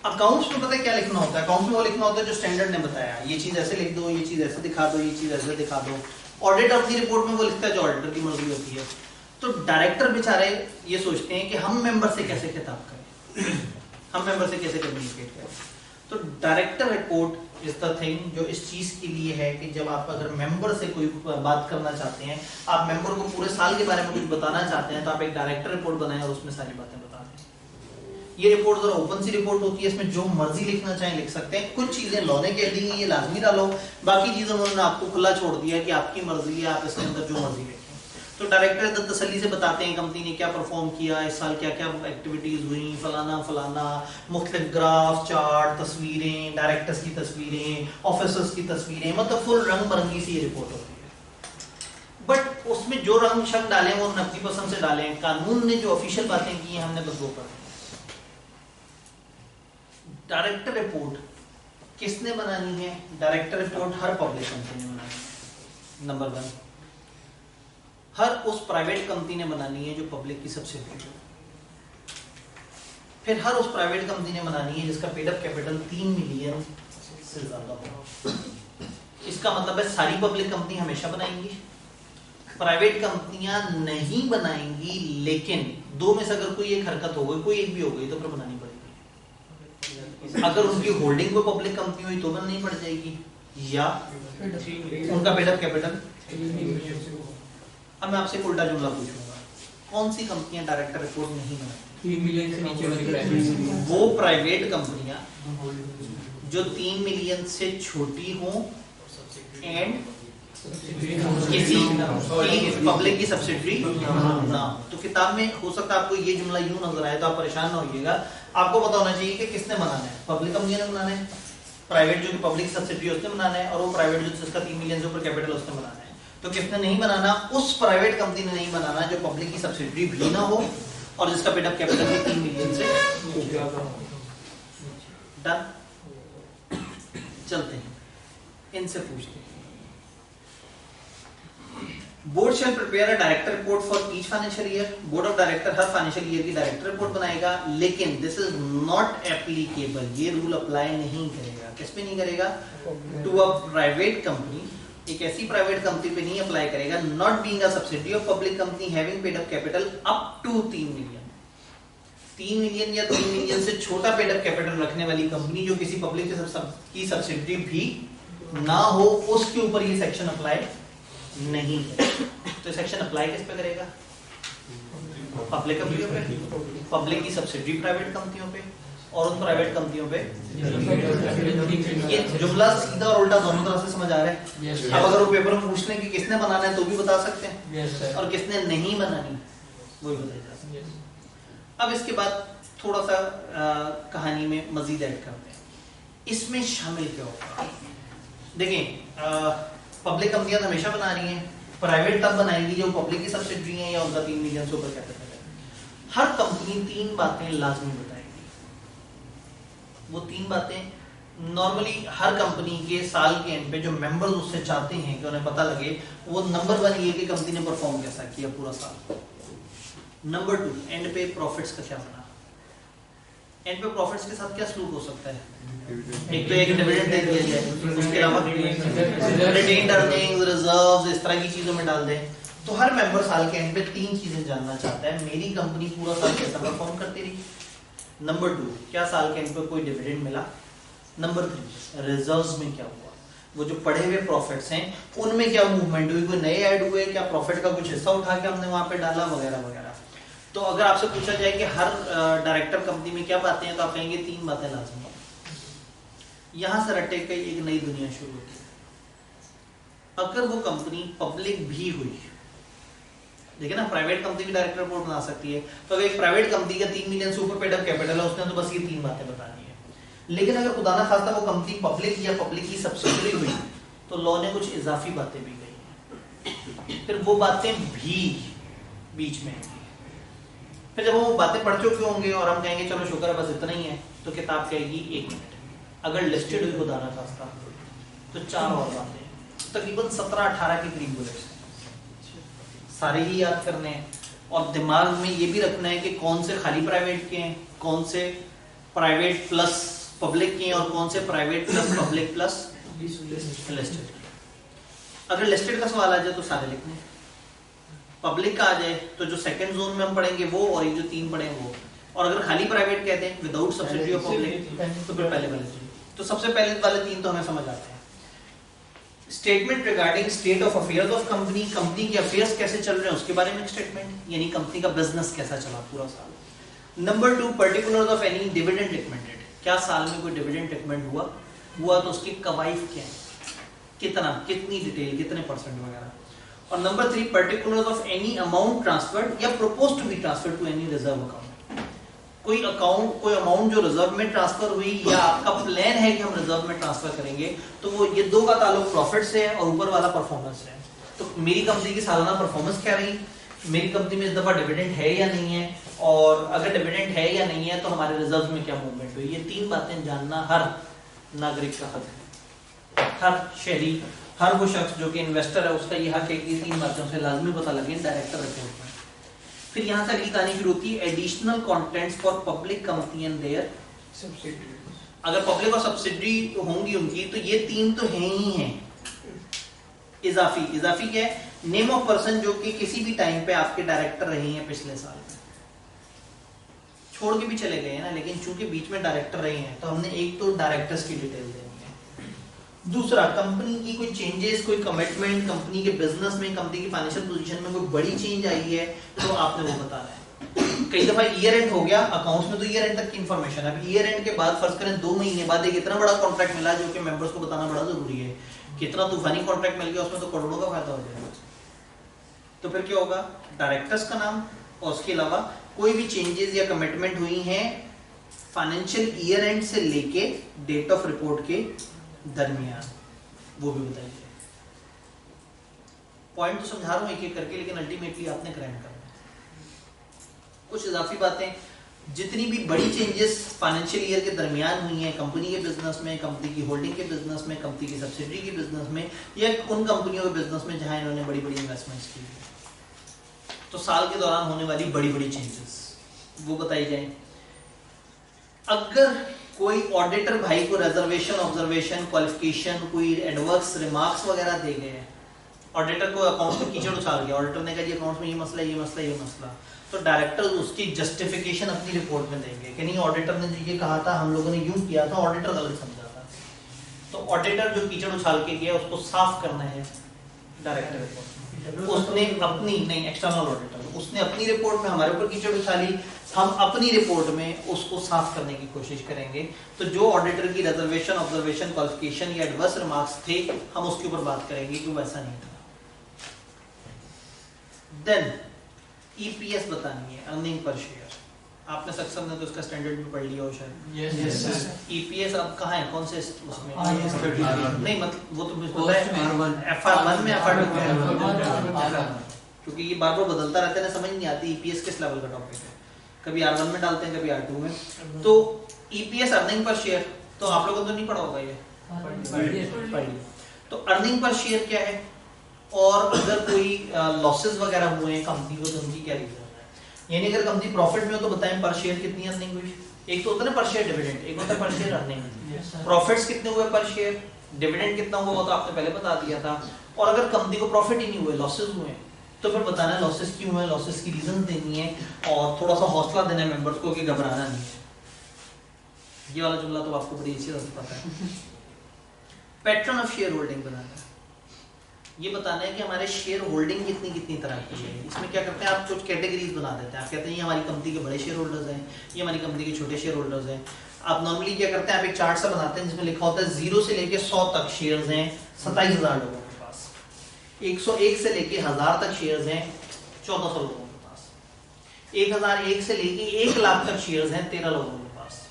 अकाउंट्स में पता है क्या लिखना होता है? अकाउंट्स में वो लिखना होता है जो स्टैंडर्ड ने बताया, ये चीज ऐसे लिख दो, ये चीज ऐसे दिखा दो, ये चीज ऐसे दिखा दो। ऑडिट ऑफ दी रिपोर्ट में वो लिखता है जो ऑडिटर की मर्जी होती है। तो डायरेक्टर बेचारे ये सोचते हैं कि हम मेंबर से कैसे खिताब करें, हम मेंबर से कैसे कम्युनिकेट करें। तो director report is the thing जो इस चीज के लिए है कि जब आप अगर मेंबर से कोई बात करना चाहते हैं, आप मेंबर को पूरे साल के बारे में कुछ बताना चाहते हैं, तो आप एक डायरेक्टर रिपोर्ट बनाएं और उसमें सारी बातें बता दें। ये रिपोर्ट जरा ओपन सी रिपोर्ट होती है, इसमें जो मर्जी लिखना चाहें लिख सकते हैं। कुछ चीजें लॉ ने कह दी ये लाजमी डालो, बाकी चीजें उन्होंने आपको खुला छोड़ दिया कि आपकी मर्जी है, आप इसके अंदर जो मर्जी लिखें। तो डायरेक्टर तसल्ली से बताते हैं कंपनी ने क्या परफॉर्म किया, इस साल क्या क्या एक्टिविटीज हुई, फलाना फलाना, मुख्तलिफ ग्राफ, चार्ट, तस्वीरें, डायरेक्टर्स की तस्वीरें, ऑफिसर्स की तस्वीरें, मतलब फुल रंग बिरंगी सी ये रिपोर्ट होती है। बट उसमें जो रंग शक डालें वो अपनी पसंद से डालें। कानून ने जो ऑफिशियल बातें की हैं हमने बस वो पढ़ी। डायरेक्टर रिपोर्ट किसने बनानी है? डायरेक्टर रिपोर्ट हर पब्लिक कंपनी ने बनानी है। नंबर 1, हर उस प्राइवेट कंपनी ने बनानी है जो पब्लिक की सब्सिडियरी हो। फिर हर उस प्राइवेट कंपनी ने बनानी है जिसका पेड अप कैपिटल 3 मिलियन से ज्यादा हो। इसका मतलब है सारी पब्लिक कंपनी हमेशा बनाएंगी, प्राइवेट कंपनियां नहीं बनाएंगी, लेकिन दो में से अगर कोई एक हरकत हो गई, कोई एक भी हो गई, तो फिर बनानी पड़ेगी। अगर उनकी होल्डिंग कोई पब्लिक कंपनी हुई तो बनानी पड़ जाएगी, या उनका पेड अप कैपिटल। अब मैं आपसे उल्टा जुमला पूछूंगा, कौन सी कंपनियां डायरेक्टर रिपोर्ट नहीं बनाती? 3 मिलियन से नीचे वाली प्राइवेट, वो प्राइवेट कंपनियां जो 3 मिलियन से छोटी हों एंड किसी की पब्लिक की सब्सिडरी ना। तो किताब में हो सकता है आपको ये जुमला यूं नजर आए तो आप परेशान ना होइएगा। आपको पता होना चाहिए कि किसने बनाना है, पब्लिक कंपनी ने बनाना है, प्राइवेट जो पब्लिक सब्सिडरी उसने बनाना है, और वो प्राइवेट जो जिसका 3 मिलियन से ऊपर कैपिटल उसने बनाना है। तो किसने नहीं बनाना, उस प्राइवेट कंपनी ने नहीं बनाना जो पब्लिक की सब्सिडरी भी ना हो और जिसका पेड अप कैपिटल भी 3 मिलियन से डन। चलते हैं इनसे पूछते हैं। Board shall prepare a director report for each financial year. Board of director हर फाइनेंशियल ईयर की डायरेक्टर रिपोर्ट बनाएगा, लेकिन दिस इज नॉट एप्लीकेबल, ये रूल अप्लाई नहीं करेगा। किस पे नहीं करेगा? टू अ प्राइवेट कंपनी, एक ऐसी प्राइवेट कंपनी पे नहीं अप्लाई करेगा not being a subsidiary of public company having paid up capital up to 3 million. 3 million या 3 मिलियन से छोटा पेड अप कैपिटल रखने वाली कंपनी जो किसी पब्लिक की सब्सिडियरी भी ना हो, उसके ऊपर ये सेक्शन अप्लाई नहीं है। तो सेक्शन अप्लाई किस पे करेगा? पब्लिक कंपनियों पे, पब्लिक की सब्सिडियरी प्राइवेट कंपनियों पे, और उन प्राइवेट कंपनियों पे। ये जुमला सीधा और उल्टा दोनों तरह से समझ आ रहा है। अब अगर वो पेपर में पूछ लें कि किसने बनाना है तो भी बता सकते हैं, और किसने नहीं बनानी वो भी बताया जा सकता है। अब इसके बाद थोड़ा सा कहानी में मजीद ऐड करते हैं। इसमें शामिल क्या होगा? देखिए, पब्लिक कंपनियां हमेशा बना रही हैं, प्राइवेट तब बनाएंगी जो पब्लिक की सब्सिडरी है या उनका 3 मिलियन से ऊपर कैपिटल है। हर कंपनी 3 बातें लाजमी बताएगी। वो 3 बातें नॉर्मली हर कंपनी के साल के एंड पे जो मेंबर्स उससे चाहते हैं कि उन्हें पता लगे, वो नंबर 1 ये कि कंपनी ने परफॉर्म कैसा किया पूरा साल। नंबर 2, एंड पे प्रॉफिट्स का क्या बना। एंड पे प्रॉफिट्स के साथ क्या सलूक हो सकता है? एक तो एक डिविडेंड दे दिया जाए, उसके अलावा रिटेन्ड अर्निंग्स, रिजर्व्स, इस तरह की चीजों में डाल दें। तो हर मेंबर साल के एंड पे 3 चीजें जानना चाहता है। मेरी कंपनी पूरा साल कैसा परफॉर्म करती रही। नंबर 2, क्या साल के एंड पे कोई डिविडेंड मिला। नंबर 3, रिजर्व्स में क्या हुआ, वो जो पड़े हुए प्रॉफिट्स हैं उनमें क्या मूवमेंट हुई, कोई नए ऐड हुए, क्या प्रॉफिट का कुछ हिस्सा उठा के हमने वहां पे डाला, वगैरह वगैरह। तो अगर आपसे पूछा जाए कि हर डायरेक्टर कंपनी में क्या बातें हैं, तो आप कहेंगे 3 बातें लाजमी। यहां से रटे कई एक नई दुनिया शुरू होती है। अगर वो कंपनी पब्लिक भी हुई, देखिए ना, प्राइवेट कंपनी भी डायरेक्टर रिपोर्ट बना सकती है। तो अगर एक प्राइवेट कंपनी का 3 मिलियन से ऊपर पेड अप कैपिटल है, उसने तो बस ये 3 बातें बतानी है। लेकिन अगर खुदा ना खास्ता वो कंपनी पब्लिक या पब्लिक की सब्सिडरी हुई, तो लॉ ने कुछ इजाफी बातें भी कही। फिर वो बातें भी बीच में, फिर जब वो बातें पढ़ चुके होंगे और हम कहेंगे चलो शुक्र है बस इतना ही है, तो किताब कहेगी 1 मिनट, अगर लिस्टेड हुई खुदा ना खास्ता तो 4 और बातें, तकरीबन 17-18 के करीब बुलेट्स सारे ही याद करने हैं। और दिमाग में ये भी रखना है कि कौन से खाली प्राइवेट के हैं, कौन से प्राइवेट प्लस पब्लिक के हैं, और कौन से private plus public plus listed. अगर लिस्टेड का सवाल आ जाए तो सारे लिखने, पब्लिक का आ जाए तो जो सेकंड जोन में हम पढ़ेंगे वो, और ये जो 3 पढ़े वो। और अगर खाली प्राइवेट कहते हैं विदाउट सब्सिडी ऑफ पब्लिक, तो फिर पहले वाले 3। तो सबसे पहले वाले 3 तो हमें समझ आते हैं। Statement regarding state of affairs of company, company के अफेयर्स कैसे चल रहे हैं उसके बारे में एक स्टेटमेंट, यानी कंपनी का बिजनेस कैसा चला पूरा साल। Number 2, particulars of any dividend recommended, क्या साल में कोई डिविडेंड रिकमेंड हुआ तो उसके कवाइफ क्या है, कितना, कितनी डिटेल, कितने परसेंट वगैरह। और number 3, particulars of any amount transferred या proposed to be transferred to any reserve account, कोई अमाउंट जो रिजर्व में ट्रांसफर हुई या आपका प्लान है कि हम रिजर्व में ट्रांसफर करेंगे, तो वो ये 2 का ताल्लुक प्रॉफिट से है और ऊपर वाला परफॉर्मेंस है। तो मेरी कंपनी की सालाना परफॉर्मेंस क्या रही, मेरी कंपनी में इस दफा डिविडेंड है या नहीं है, और अगर डिविडेंड है या नहीं है तो हमारे रिजर्व में क्या मूवमेंट हुई। ये 3 बातें जानना हर नागरिक का हक है, हर शहरी, हर वो शख्स जो कि इन्वेस्टर है उसका ये हक है कि 3 बातें उसे लाजमी पता लगे डायरेक्टर रिपोर्ट में। फिर यहाँ से अगली कहानी शुरू होती है, additional contents for public company and their subsidiary. अगर पब्लिक और सब्सिडरी होंगी उनकी, तो ये 3 तो हैं ही हैं। इजाफी क्या है? नेम ऑफ पर्सन जो कि किसी भी टाइम पे आपके डायरेक्टर रहे हैं पिछले साल में, छोड़ के भी चले गए हैं ना, लेकिन चूंकि बीच में डायरेक्टर रहे हैं तो हमने एक तो डायरेक्टर्स की डिटेल देनी है। दूसरा, कंपनी की कोई चेंजेस, कोई कमिटमेंट, कंपनी के बिजनेस में, कंपनी की फाइनेंशियल पोजीशन में कोई बड़ी चेंज आई है तो आपने वो बताना है। कई दफा ईयर एंड हो गया, अकाउंट्स में तो ईयर एंड तक की इंफॉर्मेशन है। अब ईयर एंड के बाद फर्ज करें 2 महीने बाद एक इतना बड़ा कॉन्ट्रैक्ट मिला जो कि मेंबर्स को बताना बड़ा जरूरी है कितना तूफानी कॉन्ट्रैक्ट मिल गया उसमें तो करोड़ों का फायदा हो जाएगा। तो फिर क्या होगा, डायरेक्टर्स का नाम और उसके अलावा कोई भी चेंजेस या कमिटमेंट हुई हैं फाइनेंशियल ईयर एंड से लेके डेट ऑफ रिपोर्ट के दरमियान, वो भी बताइए। पॉइंट तो समझा रहा हूं एक एक करके, लेकिन अल्टीमेटली आपने ग्रैंड करना है। कुछ इजाफी बातें, जितनी भी बड़ी चेंजेस फाइनेंशियल ईयर के दरमियान हुई हैं कंपनी के बिजनेस में, कंपनी की होल्डिंग के बिजनेस में, कंपनी की सब्सिडरी के बिजनेस में, या उन कंपनियों के बिजनेस में जहां इन्होंने बड़ी बड़ी इन्वेस्टमेंट्स की है, तो साल के दौरान होने वाली बड़ी बड़ी चेंजेस वो बताई जाए। अगर कोई ऑडिटर भाई को रिजर्वेशन, ऑब्जर्वेशन, क्वालिफिकेशन, कोई एडवर्स रिमार्क्स वगैरह दे गए हैं, ऑडिटर को अकाउंट में कीचड़ उछाल गया, ऑडिटर ने कहा जी अकाउंट में ये मसला, ये मसला, ये मसला, तो डायरेक्टर उसकी जस्टिफिकेशन अपनी रिपोर्ट में देंगे कि नहीं ऑडिटर ने जो ये कहा था हम लोगों ने यूं किया था, ऑडिटर गलत समझा था। तो ऑडिटर जो कीचड़ उछाल के गया उसको साफ करना है डायरेक्टर। उसने अपनी नहीं, एक्सटर्नल ऑडिटर, उसने अपनी रिपोर्ट में हमारे ऊपर कीचड़ उछाली, हम अपनी रिपोर्ट में उसको साफ करने की कोशिश करेंगे। तो जो ऑडिटर की रिजर्वेशन, ऑब्जर्वेशन, क्वालिफिकेशन या एडवर्स रिमार्क्स थे, हम उसके ऊपर बात करेंगे कि वैसा नहीं था। देन ईपीएस बतानी है, अर्निंग पर शेयर। आपने सक्सेस ने तो इसका स्टैंडर्ड भी पढ़ लिया हो शायद। यस ईपीएस अब कहाँ है, कौन से उसमें? R1 नहीं मतलब वो तो मुझे पता है FR1 में, FR2 में, क्योंकि ये बार बार बदलता रहता है ना, समझ नहीं आती ईपीएस किस लेवल का टॉपिक है। कभी R1 में डालते हैं, कभी R2 में। तो ईपीएस अर्निंग पर शेयर तो आप लोगों को तो नहीं पढ़ा होगा ये, पढ़ लिया। तो अर्निंग पर शेयर क्या है, और अगर कोई लॉसेस वगैरह हुए हैं कंपनी को तो उनकी क्या रीजन है, यानी अगर कंपनी प्रॉफिट में हो तो बताएं पर शेयर कितनी अर्निंग हुई। एक तो होता है ना पर शेयर डिविडेंड, एक होता है पर शेयर अर्निंग। प्रॉफिट्स कितने हुए पर शेयर, डिविडेंड कितना हुआ वो तो आपने पहले बता दिया था। और अगर कंपनी को प्रॉफिट ही नहीं हुए, लॉसेस हुए, तो फिर बताना है लॉसेस क्यों हुए, लॉसेस की रीजन देनी है, और थोड़ा सा हौसला देना है मेंबर्स को कि घबराना नहीं है। ये वाला जुमला तो आपको बड़ी अच्छी तरह से पता है। पैटर्न ऑफ शेयर होल्डिंग बनाना है, ये बताना है कि हमारे शेयर होल्डिंग कितनी कितनी तरह की है। इसमें क्या करते हैं, आप कुछ कैटेगरीज बना देते हैं। आप कहते हैं ये हमारी कंपनी के बड़े शेयर होल्डर्स हैं, ये हमारी कंपनी के छोटे शेयर होल्डर्स हैं। आप नॉर्मली क्या करते हैं, आप एक चार्ट सा बनाते हैं जिसमें लिखा होता है 0 से लेके 100 तक शेयर्स हैं 27,000 लोगों के पास, 101 से लेके 1000 तक शेयर्स हैं 1400 लोगों के पास, 1001 से लेके 1 लाख तक शेयर्स हैं 13 लोगों के पास,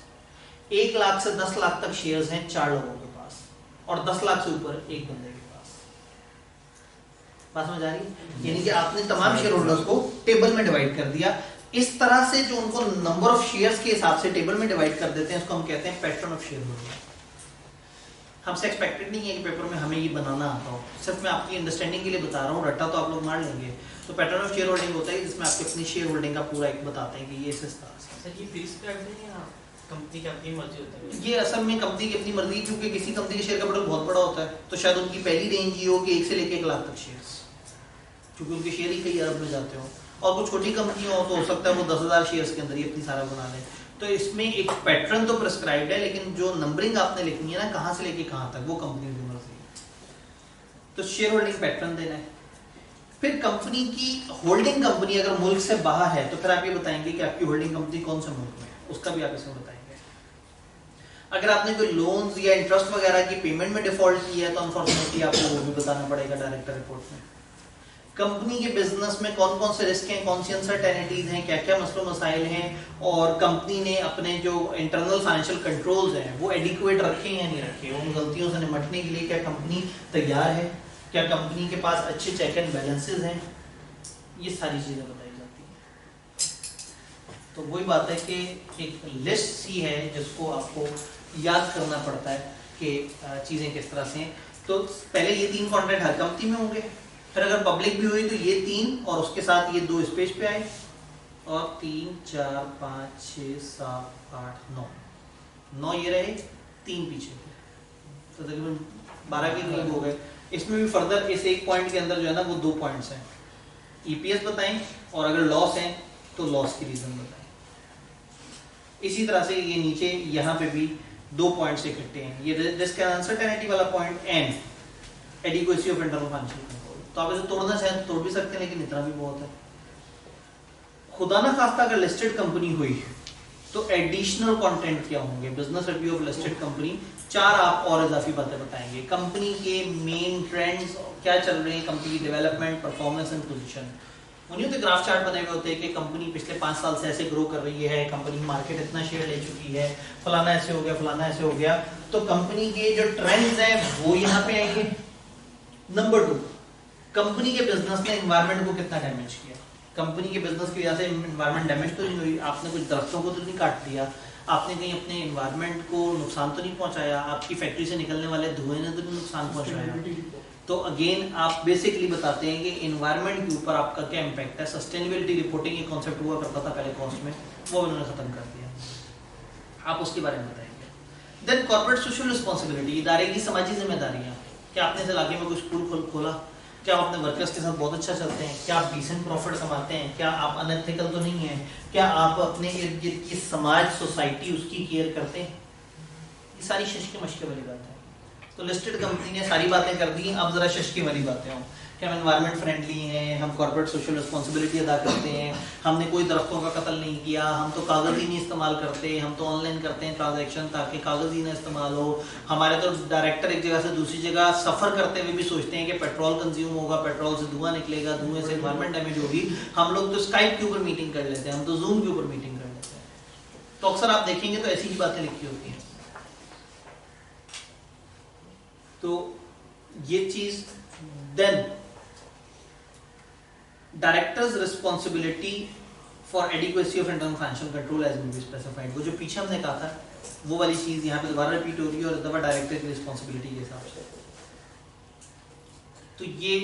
1 लाख से 10 लाख तक शेयर्स हैं 4 लोगों के पास, और 10 लाख से ऊपर एक बंदे के पास। बात समझ आ रही है? यानी कि आपने तमाम शेयर होल्डर्स को टेबल में डिवाइड कर दिया। इस तरह से जो उनको नंबर ऑफ शेयर्स के हिसाब से टेबल में डिवाइड कर देते हैं, उसको हम कहते हैं पैटर्न ऑफ शेयर होल्डिंग। हमसे एक्सपेक्टेड नहीं है कि पेपर में हमें ये बनाना आता हो, सिर्फ मैं आपकी अंडरस्टैंडिंग के लिए बता रहा हूँ, रट्टा तो आप लोग मार लेंगे। तो पैटर्न ऑफ शेयर होल्डिंग होता है जिसमें आपकी अपनी शेयर होल्डिंग का पूरा एक बताते हैं कि ये इस तरह से। सर ये प्रिस्क्राइब्ड है या कंपनी की अपनी मर्जी होता है? ये असल में कंपनी की अपनी मर्जी, क्योंकि किसी कंपनी के शेयर का कैपिटल बहुत बड़ा होता है, तो शायद उनकी पहली रेंज ये हो कि 1 से लेके 1 लाख तक शेयर्स, क्योंकि उनके शेयर ही कई अरब में जाते हो। और कुछ छोटी कंपनी हो तो हो सकता है वो 10,000 शेयर्स के अंदर ही अपनी सारा बना लें। तो इसमें एक पैटर्न तो प्रिस्क्राइब्ड है, लेकिन जो नंबरिंग आपने लिखनी है ना, कहाँ से लेके कहाँ तक, वो कंपनी की मर्जी है। तो शेयर होल्डिंग पैटर्न देना है। फिर कंपनी की होल्डिंग कंपनी अगर मुल्क से बाहर है तो फिर आप ये बताएंगे कि आपकी होल्डिंग कंपनी कौन से मुल्क में है, उसका भी आप इसमें बताएंगे। अगर आपने कोई लोन्स या इंटरेस्ट वगैरह की पेमेंट में डिफॉल्ट किया है तो अनफॉर्चुनेटली आपको वो भी बताना पड़ेगा डायरेक्टर रिपोर्ट में। कंपनी के बिजनेस में कौन कौन से रिस्क हैं, कौन सी अनसर्टेनिटीज हैं, क्या क्या मसलों मसाइल हैं, और कंपनी ने अपने जो इंटरनल फाइनेंशियल कंट्रोल्स हैं वो एडिक्वेट रखे हैं नहीं रखे, उन गलतियों से निपटने के लिए क्या कंपनी तैयार है, क्या कंपनी के पास अच्छे चेक एंड बैलेंसेस हैं, ये सारी चीजें बताई जाती हैं। तो वही बात है कि एक लिस्ट सी है जिसको आपको याद करना पड़ता है कि चीजें किस तरह से हैं। तो पहले ये 3 कॉन्ट्रैक्ट हर कंपनी में होंगे, फिर अगर पब्लिक भी हुई तो ये 3 और उसके साथ ये 2 इस पेज पे आए, और 3 4 5 6 7 8 9 ये रहे, 3 पीछे, तो तकरीबन 12 के करीब हो गए। इसमें भी फर्दर इस एक पॉइंट के अंदर जो है ना वो 2 पॉइंट्स हैं, ईपीएस बताएं और अगर लॉस है तो लॉस की रीजन बताएं। इसी तरह से ये नीचे यहाँ पे भी 2 पॉइंट्स इकट्ठे हैं, ये रिस्क एंड अनसर्टेनिटी वाला point and adequacy of internal financial control. तो आप इसे तोड़ना चाहें तो तोड़ भी सकते हैं, लेकिन इतना भी बहुत है। खुदा ना खास्ता अगर लिस्टेड कंपनी हुई तो एडिशनल कंटेंट क्या होंगे? Business review of listed company, 4 आप और इजाफी बातें बताएंगे। कंपनी के मेन ट्रेंड्स क्या चल रहे हैं, कंपनी की डेवलपमेंट, परफॉर्मेंस एंड पोजीशन। उन्हीं तो ग्राफ चार्ट बने हुए होते हैं कि कंपनी पिछले 5 साल से ऐसे ग्रो कर रही है, कंपनी मार्केट इतना शेयर ले चुकी है, फलाना ऐसे हो गया, फलाना ऐसे हो गया। तो कंपनी के जो ट्रेंड्स हैं वो यहाँ पे आएंगे। नंबर 2, कंपनी के बिजनेस ने एनवायरनमेंट को कितना डैमेज किया। कंपनी के बिजनेस की वजह से एनवायरनमेंट डैमेज तो नहीं हुई, आपने कुछ दरख्तों को तो नहीं काट दिया, आपने कहीं अपने एनवायरनमेंट को नुकसान तो नहीं पहुंचाया, आपकी फैक्ट्री से निकलने वाले धुएं ने तो नहीं नुकसान पहुंचाया। तो अगेन आप बेसिकली बताते हैं कि एनवायरनमेंट के ऊपर आपका क्या इम्पैक्ट है। सस्टेनेबिलिटी रिपोर्टिंग ये कॉन्सेप्ट हुआ करता था पहले कॉस्ट में, वो उन्होंने खत्म कर दिया, आप उसके बारे में बताएंगे। देन कॉर्पोरेट सोशल रिस्पॉन्सिबिलिटी, इदारे की समाजी जिम्मेदारियां। क्या आपने इस इलाके में कोई स्कूल खोला? क्या आप अपने वर्कर्स के साथ बहुत अच्छा चलते हैं? क्या आप डिसेंट प्रॉफिट कमाते हैं? क्या आप अनएथिकल तो नहीं है? क्या आप अपने इर्द गिर्द की समाज, सोसाइटी, उसकी केयर करते हैं? ये सारी शशके मशके वाली बात है। तो लिस्टेड कंपनी ने सारी बातें कर दी, अब जरा शशके वाली बातें हों कि हम एनवायरनमेंट फ्रेंडली हैं, हम कॉर्पोरेट सोशल रिस्पॉन्सिबिलिटी अदा करते हैं, हमने कोई दरख्तों का कत्ल नहीं किया, हम तो कागज़ ही नहीं इस्तेमाल करते, हम तो ऑनलाइन करते हैं ट्रांजैक्शन ताकि कागज़ ही ना इस्तेमाल हो। हमारे तो डायरेक्टर एक जगह से दूसरी जगह सफ़र करते हुए भी सोचते हैं कि पेट्रोल कंज्यूम होगा, पेट्रोल से धुआं निकलेगा, धुएं से एनवायरनमेंट डैमेज होगी। हम लोग तो स्काइप के ऊपर मीटिंग कर लेते हैं, हम तो जूम के ऊपर मीटिंग कर लेते हैं। तो अक्सर आप देखेंगे तो ऐसी ही बातें लिखी होती हैं। तो ये चीज। Then directors responsibility for adequacy of internal financial control as be specified. वो जो पीछे हमने कहा था वो वाली चीज यहाँ पे दोबारा रिपीट हो रही है और इस दफा डायरेक्टर की रिस्पॉन्सिबिलिटी के हिसाब से। तो ये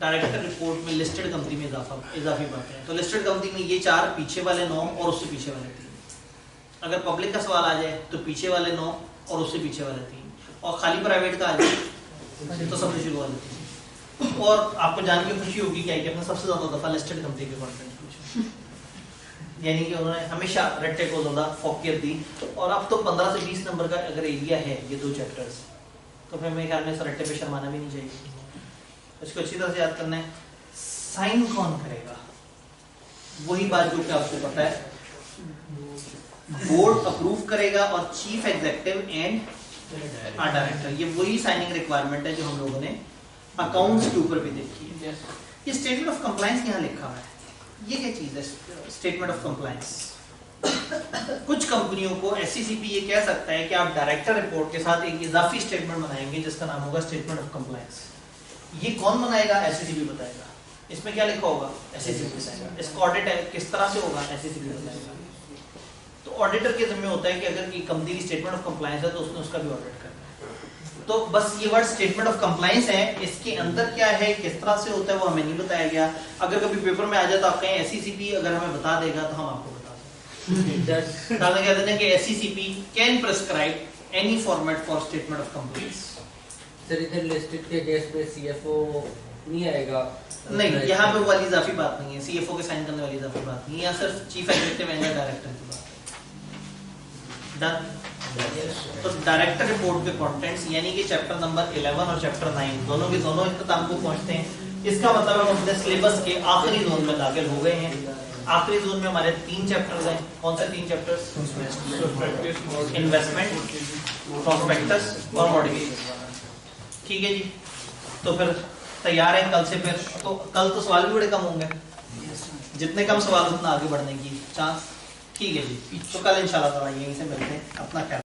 डायरेक्टर रिपोर्ट में लिस्टेड कंपनी में इजाफी बातें हैं। तो लिस्टेड कंपनी में ये 4, पीछे वाले 9 और उससे पीछे वाले 3। अगर पब्लिक का सवाल आ जाए तो पीछे वाले 9 और उससे पीछे वाले 3, और खाली प्राइवेट का आ जाए तो सबसे शुरू वाले 3। और आपको जान के खुशी होगी कि आपने सबसे ज्यादा दफा लिस्टेड कंपनी के कंटेंट पूछे, यानी कि उन्होंने हमेशा रट्टे को ज्यादा फोकियत दी। और अब तो 15 से 20 नंबर का अगर एरिया है ये 2 चैप्टर्स, तो फिर मेरे ख्याल में इस रट्टे पे शर्माना भी नहीं चाहिए। इसको अच्छी तरह से याद करना है। साइन कौन करेगा? वही बात जो कि आपको पता है, बोर्ड अप्रूव करेगा और चीफ एग्जीक्यूटिव एंड डायरेक्टर, ये वही साइनिंग रिक्वायरमेंट है जो हम लोगों ने अकाउंट्स के ऊपर भी देखी है। ये स्टेटमेंट ऑफ कंप्लायंस यहाँ लिखा हुआ है, ये क्या चीज है स्टेटमेंट ऑफ कंप्लायंस? कुछ कंपनियों को एससीसीपी ये कह सकता है कि आप डायरेक्टर रिपोर्ट के साथ एक इजाफी स्टेटमेंट बनाएंगे जिसका नाम होगा स्टेटमेंट ऑफ कंप्लायंस। ये कौन बनाएगा? एससीसीपी बताएगा। इसमें क्या लिखा होगा? एससीसीपी बताएगा। इसका ऑडिट किस तरह से होगा? एससीसीपी बताएगा। तो ऑडिटर के जिम्मे होता है कि अगर ये कंपनी की स्टेटमेंट ऑफ कंप्लायंस है तो उसने उसका भी ऑडिट करना है। तो बस ये वर्ड स्टेटमेंट ऑफ कंप्लायंस है, इसके अंदर क्या है, किस तरह से होता है वो हमें नहीं बताया गया। अगर कभी पेपर में आ जाए तो आप कहें एससीसीपी अगर हमें बता देगा तो हम आपको बता देंगे। कह देते हैं कि SCCP can prescribe any format for statement of compliance. Sir इधर लिस्टेड के केस पे सीएफओ नहीं आएगा? नहीं, यहाँ पे वाली इजाफी बात नहीं है, सीएफओ के साइन करने वाली इजाफी बात नहीं है, यहाँ सिर्फ चीफ एग्जीक्यूटिव एंड डायरेक्टर की बात है। डन। तो डायरेक्टर रिपोर्ट के कंटेंट्स यानी कि चैप्टर नंबर 11 और चैप्टर 9 दोनों के दोनों इख्तिताम को पहुंचते हैं। इसका मतलब हम अपने सिलेबस के आखिरी जोन में दाखिल हो गए हैं। आखिरी जोन में हमारे 3 चैप्टर्स हैं। कौन से 3 चैप्टर्स? इन्वेस्टमेंट, प्रॉस्पेक्टस और मॉडिफिकेशन। ठीक है जी, तो फिर तैयार है कल से? फिर तो कल तो सवाल भी बड़े कम होंगे, जितने कम सवाल उतना आगे बढ़ने की चांस। ठीक है जी, तो कल इंशाल्लाह ताला यहीं से मिलते हैं। अपना ख्याल